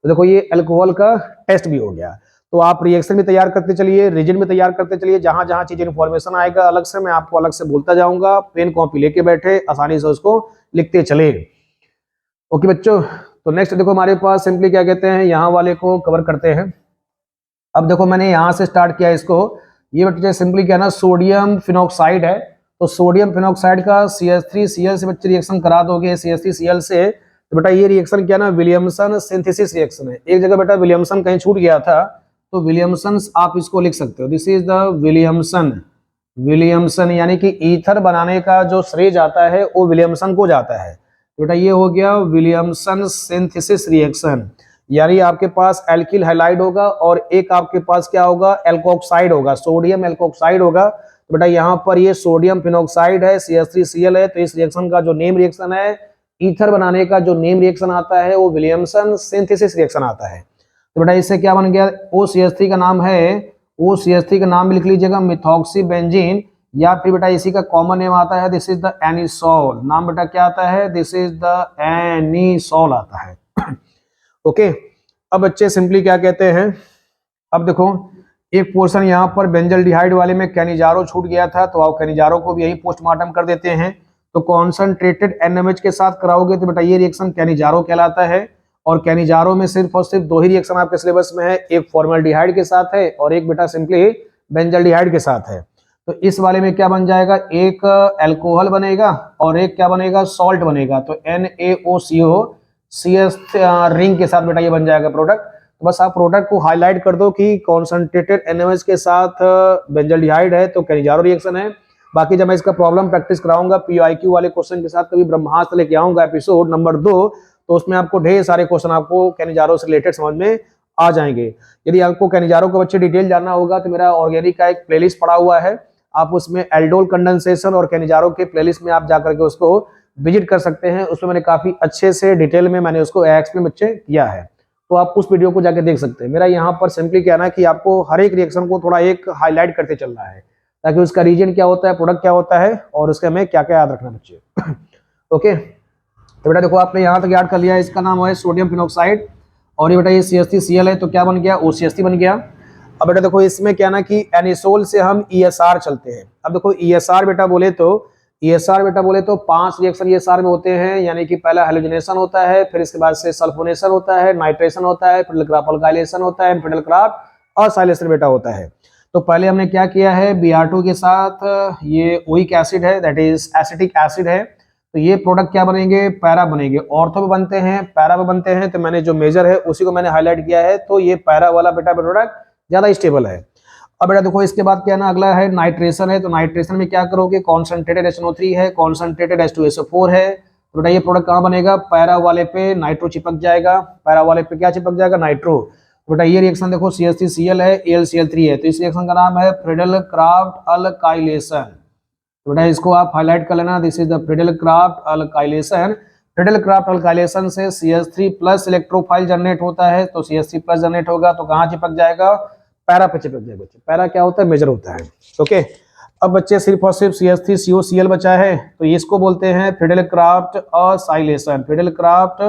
तो देखो ये अल्कोहल का टेस्ट भी हो गया। तो आप रिएक्शन भी तैयार करते चलिए, रीजन भी तैयार करते चलिए। जहां जहां चीज इन्फॉर्मेशन आएगा अलग से मैं आपको अलग से बोलता जाऊंगा। पेन कॉपी लेके बैठे, आसानी से उसको लिखते चले। ओके बच्चों, तो नेक्स्ट देखो हमारे पास सिंपली क्या कहते हैं, यहाँ वाले को कवर करते हैं। अब देखो मैंने यहाँ से स्टार्ट किया इसको। ये बच्चे सिंपली क्या ना सोडियम फिनॉक्साइड है। तो सोडियम फिनॉक्साइड का CH3Cl से बच्चे रिएक्शन करा दोगे CH3Cl से, तो बेटा ये रिएक्शन क्या ना विलियमसन सिंथेसिस रिएक्शन है। एक जगह बेटा विलियमसन कहीं छूट गया था, तो विलियमसन आप इसको लिख सकते हो। दिस इज द विलियमसन यानी कि ईथर बनाने का जो श्रेय जाता है वो विलियमसन को जाता है। बेटा ये हो गया विलियमसन सिंथेसिस रिएक्शन। यानी आपके पास एल्किल हैलाइड होगा और एक आपके पास क्या होगा, एल्कोक्साइड होगा, सोडियम एल्कोक्साइड होगा। तो बेटा यहाँ पर ये सोडियम फिनॉक्साइड है, CH3Cl है। तो इस रिएक्शन का जो नेम रिएक्शन है, ईथर बनाने का जो नेम रिएक्शन आता है वो विलियमसन सिंथेसिस रिएक्शन आता है। तो बेटा इससे क्या बन गया, OCH3 का नाम है, OCH3 का नाम भी लिख लीजिएगा मिथॉक्सी बेंजीन, या फिर बेटा इसी का कॉमन नेम आता है दिस इज द एनिसोल। नाम बेटा क्या आता है, दिस इज द एनिसोल आता है। ओके, अब बच्चे सिंपली क्या कहते हैं, अब देखो एक पोर्शन यहाँ पर बेंजल्डिहाइड वाले में कैनिजारो छूट गया था, तो आप कैनिजारो को भी यही पोस्टमार्टम कर देते हैं। तो कॉन्सनट्रेटेड NMH के साथ कराओगे तो बेटा ये रिएक्शन कैनिजारो कहलाता है। और कैनिजारो में सिर्फ और सिर्फ 2 ही रिएक्शन आपके सिलेबस में है, एक फॉर्मल्डिहाइड के साथ है और एक बेटा सिंपली बेंजल्डिहाइड के साथ है। तो इस वाले में क्या बन जाएगा, एक अल्कोहल बनेगा और एक क्या बनेगा, सॉल्ट बनेगा। तो NaOCO CS रिंग के साथ बेटा ये बन जाएगा प्रोडक्ट। तो बस आप प्रोडक्ट को हाईलाइट कर दो कि कॉन्सनट्रेटेड NMH के साथ बेंजल्डिहाइड है तो कैनिजारो रिएक्शन है। बाकी जब मैं इसका प्रॉब्लम प्रैक्टिस कराऊंगा PYQ वाले क्वेश्चन के साथ, कभी ब्रह्मास्त्र लेके आऊंगा एपिसोड नंबर 2, तो उसमें आपको ढेर सारे क्वेश्चन आपको कैनिजारो से रिलेटेड समझ में आ जाएंगे। यदि आपको कैनिजारो को बच्चे डिटेल जानना होगा तो मेरा ऑर्गेनिक का एक प्लेलिस्ट पड़ा हुआ है, आप उसमें एल्डोल कंडेंसेशन और कैनिजारो के प्लेलिस्ट में आप जाकर के उसको विजिट कर सकते हैं। उसमें मैंने काफी अच्छे से डिटेल में मैंने उसको एक्सप्लेन बच्चे किया है, तो आप उस वीडियो को जाकर देख सकते हैं। मेरा यहाँ पर सिंपली कहना है कि आपको हर एक रिएक्शन को थोड़ा एक हाईलाइट करते चलना है, ताकि उसका रीजन क्या होता है, प्रोडक्ट क्या होता है और उसके हमें क्या क्या याद रखना बच्चे। ओके, तो बेटा देखो आपने यहाँ तक याद कर लिया, इसका नाम है सोडियम फिनॉक्साइड और ये बेटा ये CH3Cl है, तो क्या बन गया, OCH3 बन गया। अब बेटा देखो इसमें क्या ना कि एनिसोल से हम ESR चलते हैं। अब देखो ESR बेटा बोले तो 5 रिएक्शन ESR में होते हैं, यानी कि पहला हेलोजनेशन होता है, फिर इसके बाद से सल्फोनेशन होता है, नाइट्रेशन होता है, फिर क्राफ्ट अल्काइलेशन होता है, फिर क्राफ्ट और साइलेशन बेटा होता है। तो पहले हमने क्या किया है, Br2 के साथ ये ओइक एसिड है, दैट इज एसिटिक एसिड है। तो ये प्रोडक्ट क्या बनेंगे, पैरा बनेंगे। ऑर्थो पे बनते हैं, पैरा पे बनते हैं, तो मैंने जो मेजर है उसी को मैंने हाईलाइट किया है। तो ये पैरा वाला बेटा प्रोडक्ट ज्यादा स्टेबल है। अब बेटा देखो इसके बाद क्या ना, अगला है नाइट्रेशन है। तो नाइट्रेशन में क्या करोगे, कॉन्सनट्रेटेड HNO3 है, कॉन्सनट्रेटेड H2SO4 है। तो बेटा ये प्रोडक्ट कहाँ बनेगा, पैरा वाले पे नाइट्रो चिपक जाएगा, पैरा वाले पे क्या चिपक जाएगा, नाइट्रो। तो बेटा ये रिएक्शन देखो CH3Cl है, AlCl3 है, तो इस रिएक्शन का नाम है फ्रीडल क्राफ्ट अल्काइलेशन। तो बेटा इसको आप हाईलाइट कर लेना, this is the Friedel craft alkylation. Friedel craft alkylation से CH3 प्लस इलेक्ट्रोफाइल जनरेट होता है, तो CH3 प्लस जनरेट होगा तो कहाँ चिपक जाएगा, पैरा पे चिपक जाएगा बच्चे। पैरा क्या होता है, मेजर होता है। ओके, अब बच्चे सिर्फ और सिर्फ CH3COCl बचा है, तो इसको बोलते हैं Friedel craft acylation, Friedel craft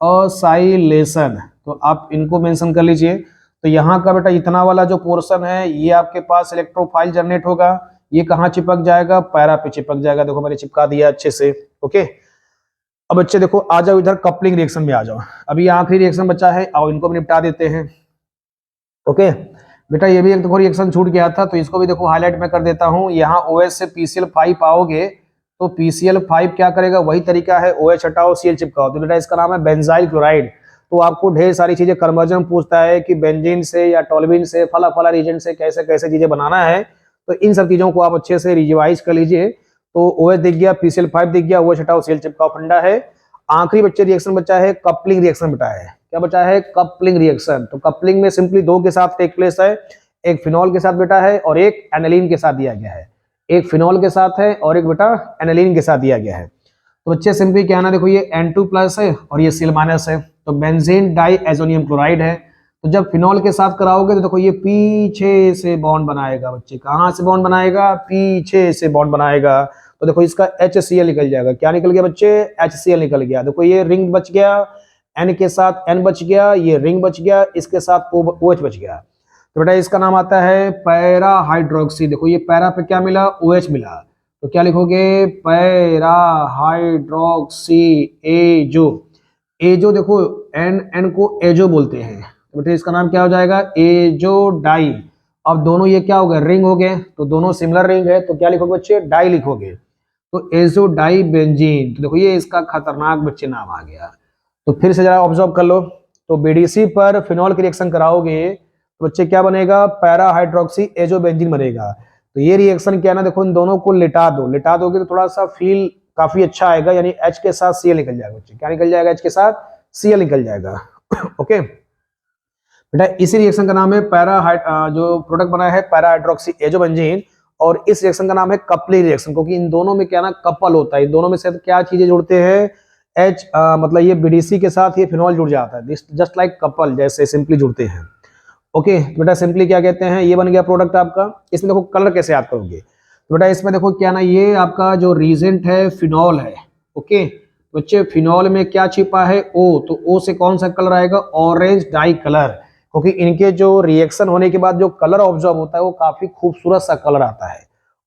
acylation, तो आप इनको मेंशन कर लीजिए। तो यहाँ का बेटा इतना वाला जो पोर्शन है ये आपके पास इलेक्ट्रोफाइल जनरेट होगा, ये कहाँ चिपक जाएगा, पैरा पे चिपक जाएगा। देखो मैंने चिपका दिया अच्छे से। ओके, अब बच्चे देखो आ जाओ इधर कपलिंग रिएक्शन में आ जाओ। अभी आखिरी रिएक्शन बचा है, आओ इनको भी निपटा देते हैं। ओके बेटा, ये भी एक देखो रिएक्शन छूट गया था, तो इसको भी देखो हाईलाइट में कर देता हूँ। यहाँ OH से PCl5 आओगे तो PCl5 क्या करेगा, वही तरीका है, OH हटाओ Cl चिपकाओ। तो बेटा इसका नाम है बेंजाइल क्लोराइड। तो आपको ढेर सारी चीजें कन्वर्जन पूछता है कि बेंजीन से या टोल्यूइन से फला फला रीजन से कैसे कैसे चीजें बनाना है, तो इन सब चीजों को आप अच्छे से रिवाइज कर लीजिए। तो OH दिख गया, PCl5 दिख गया, OH हटाओ Cl चिपकाओ, फंडा है। आखिरी बच्चे रिएक्शन बचा है कपलिंग रिएक्शन बचा है। क्या बचा है, कपलिंग रिएक्शन। तो कपलिंग में सिंपली दो के साथ टेक प्लेस है, एक फिनॉल के साथ बेटा है और एक एनालिन के साथ दिया गया है। एक फिनॉल के साथ है और एक बेटा एनालिन के साथ दिया गया है। तो बच्चे सिंपली क्या ना, देखो ये N2+ है और ये Cl- है, तो बेंजीन डाइएजोनियम क्लोराइड है। तो जब फिनॉल के साथ कराओगे तो देखो ये पीछे से बॉन्ड बनाएगा बच्चे। कहाँ से बॉन्ड बनाएगा, पीछे से बॉन्ड बनाएगा। तो देखो इसका HCl निकल जाएगा। क्या निकल गया बच्चे, HCl निकल गया। देखो ये रिंग बच गया, N के साथ N बच गया, ये रिंग बच गया, इसके साथ OH बच गया। तो बेटा इसका नाम आता है पैरा हाइड्रोक्सी। देखो ये पैरा पे क्या मिला, OH मिला, तो क्या लिखोगे, पैरा हाइड्रोक्सी एजो। एजो देखो N को एजो बोलते हैं, तो बेटा इसका नाम क्या हो जाएगा, एजो डाई। अब दोनों ये क्या हो गए, रिंग हो गए, तो दोनों सिमिलर रिंग है, तो क्या लिखोगे बच्चे, डाई लिखोगे। तो एजो डाई बेंजीन, तो देखो ये इसका खतरनाक बच्चे नाम आ गया। तो फिर से जरा ऑब्जर्व कर लो। तो BDC पर फिनॉल की रिएक्शन कराओगे तो बच्चे क्या बनेगा, पैरा हाइड्रोक्सी एजो बेंजीन बनेगा। तो ये रिएक्शन क्या ना, देखो इन दोनों को लिटा दो, लिटा दोगे तो थोड़ा सा फील काफी अच्छा आएगा, यानी H के साथ Cl निकल जाएगा बच्चे। क्या निकल जाएगा, H के साथ Cl निकल जाएगा। ओके बेटा, इसी रिएक्शन का नाम है जो प्रोडक्ट बना है पैरा हाइड्रोक्सी एजो बेंजीन, और इस रिएक्शन का नाम है कपलिंग रिएक्शन, क्योंकि इन दोनों में क्या ना कपल होता है। इन दोनों में से क्या चीजें जुड़ते हैं, H मतलब ये BDC के साथ ये फिनॉल जुड़ जाता है, जस्ट लाइक कपल, जैसे सिंपली जुड़ते हैं। ओके तो बेटा सिंपली क्या कहते हैं, ये बन गया प्रोडक्ट आपका। इसमें देखो कलर कैसे याद करोगे, तो बेटा इसमें देखो क्या ना, ये आपका जो रीजेंट है फिनॉल है। ओके बच्चे, फिनॉल में क्या छिपा है, O, तो O से कौन सा कलर आएगा, ऑरेंज डाई कलर, क्योंकि इनके जो रिएक्शन होने के बाद जो कलर ऑब्जर्व होता है वो काफी खूबसूरत सा कलर आता है,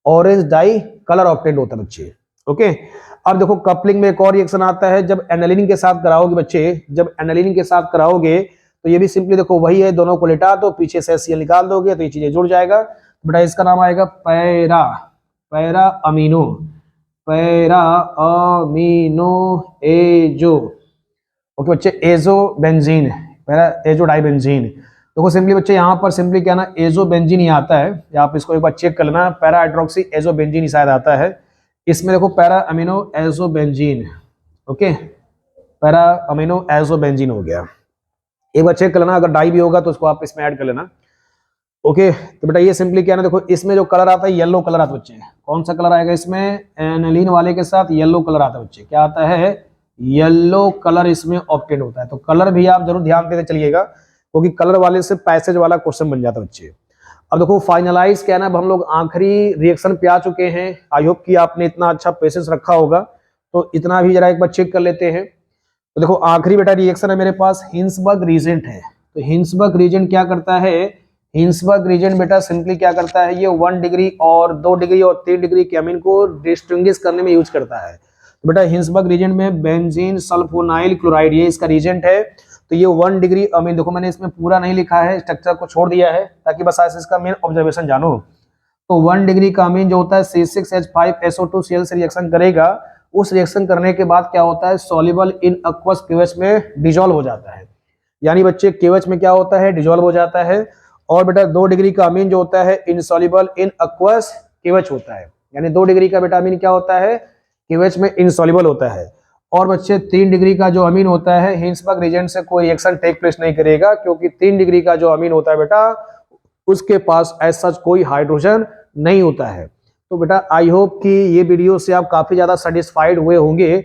ऑरेंज डाई कलर ऑब्टेंड होता है बच्चे। ओके अब देखो कपलिंग में एक और रिएक्शन आता है, जब एनालिन के साथ कराओगे बच्चे, जब एनालिन के साथ कराओगे तो ये भी सिंपली देखो वही है, दोनों को लिटा दो, पीछे से Cl निकाल दोगे तो ये चीजें जुड़ जाएगा। बेटा इसका नाम आएगा पैरा अमीनो एजो। ओके बच्चे, azo benzene, para azo di benzene. देखो सिंपली बच्चे यहाँ पर सिंपली क्या ना, एजो बेंजीन ही आता है, या आप इसको एक बार चेक कर लेना, पैरा हाइड्रोक्सी एजो बेंजीन ही शायद आता है। इसमें देखो para amino azo benzene. Okay para amino azo benzene हो गया, एक बार चेक कर लेना, अगर डाई भी होगा तो उसको आप इसमें ऐड कर लेना। ओके तो बेटा ये सिंपली क्या ना, देखो इसमें जो कलर आता है येलो कलर आता है बच्चे। कौन सा कलर आएगा इसमें, एनालिन वाले के साथ येलो कलर आता है बच्चे। क्या आता है, येलो कलर इसमें ऑब्टेन होता है। तो कलर भी आप जरूर ध्यान देते चलिएगा, क्योंकि कलर वाले से पैसेज वाला क्वेश्चन बन जाता है बच्चे। अब देखो फाइनलाइज क्या ना, अब हम लोग आखिरी रिएक्शन पे आ चुके हैं। आई होप कि आपने इतना अच्छा पेशेंस रखा होगा, तो इतना भी जरा एक बार चेक कर लेते हैं। तो देखो आखिरी बेटा रिएक्शन है मेरे पास, हिंसबर्ग रीजेंट है। तो हिंसबर्ग रीजेंट क्या करता है, हिंसबर्ग रीजेंट बेटा सिंपली क्या करता है, ये 1 डिग्री और 2 डिग्री और 3 डिग्री के अमीन को डिस्टिंग्विश करने में यूज करता है। तो बेटा हिंसबर्ग रीजेंट में बेंजीन सल्फोनाइल क्लोराइड ये इसका रीजेंट है। तो ये 1 डिग्री अमीन, देखो मैंने इसमें पूरा नहीं लिखा है, स्ट्रक्चर को छोड़ दिया है ताकि बस आज इसका मेन ऑब्जर्वेशन जानो। तो 1 डिग्री का अमीन जो होता है C6H5SO2 Cl से रिएक्शन करेगा। उस रिएक्शन करने के बाद क्या होता है, सॉल्युबल इन एक्वस केवेच में डिजोल्व हो जाता है, यानी बच्चे केवेच में क्या होता है, डिजोल्व हो जाता है। और बेटा 2 डिग्री का अमीन जो होता है इनसॉल्युबल इन एक्वस केवेच होता है, यानी 2 डिग्री का बेटा अमीन क्या होता है, केवेच में इनसॉल्युबल होता है। और बच्चे 3 डिग्री का जो अमीन होता है हिंसबर्ग रीजेंट से कोई रिएक्शन टेक प्लेस नहीं करेगा, क्योंकि 3 डिग्री का जो अमीन होता है बेटा उसके पास एज सच कोई हाइड्रोजन नहीं होता है। तो बेटा आई होप कि ये वीडियो से आप काफी ज्यादा सेटिस्फाइड हुए होंगे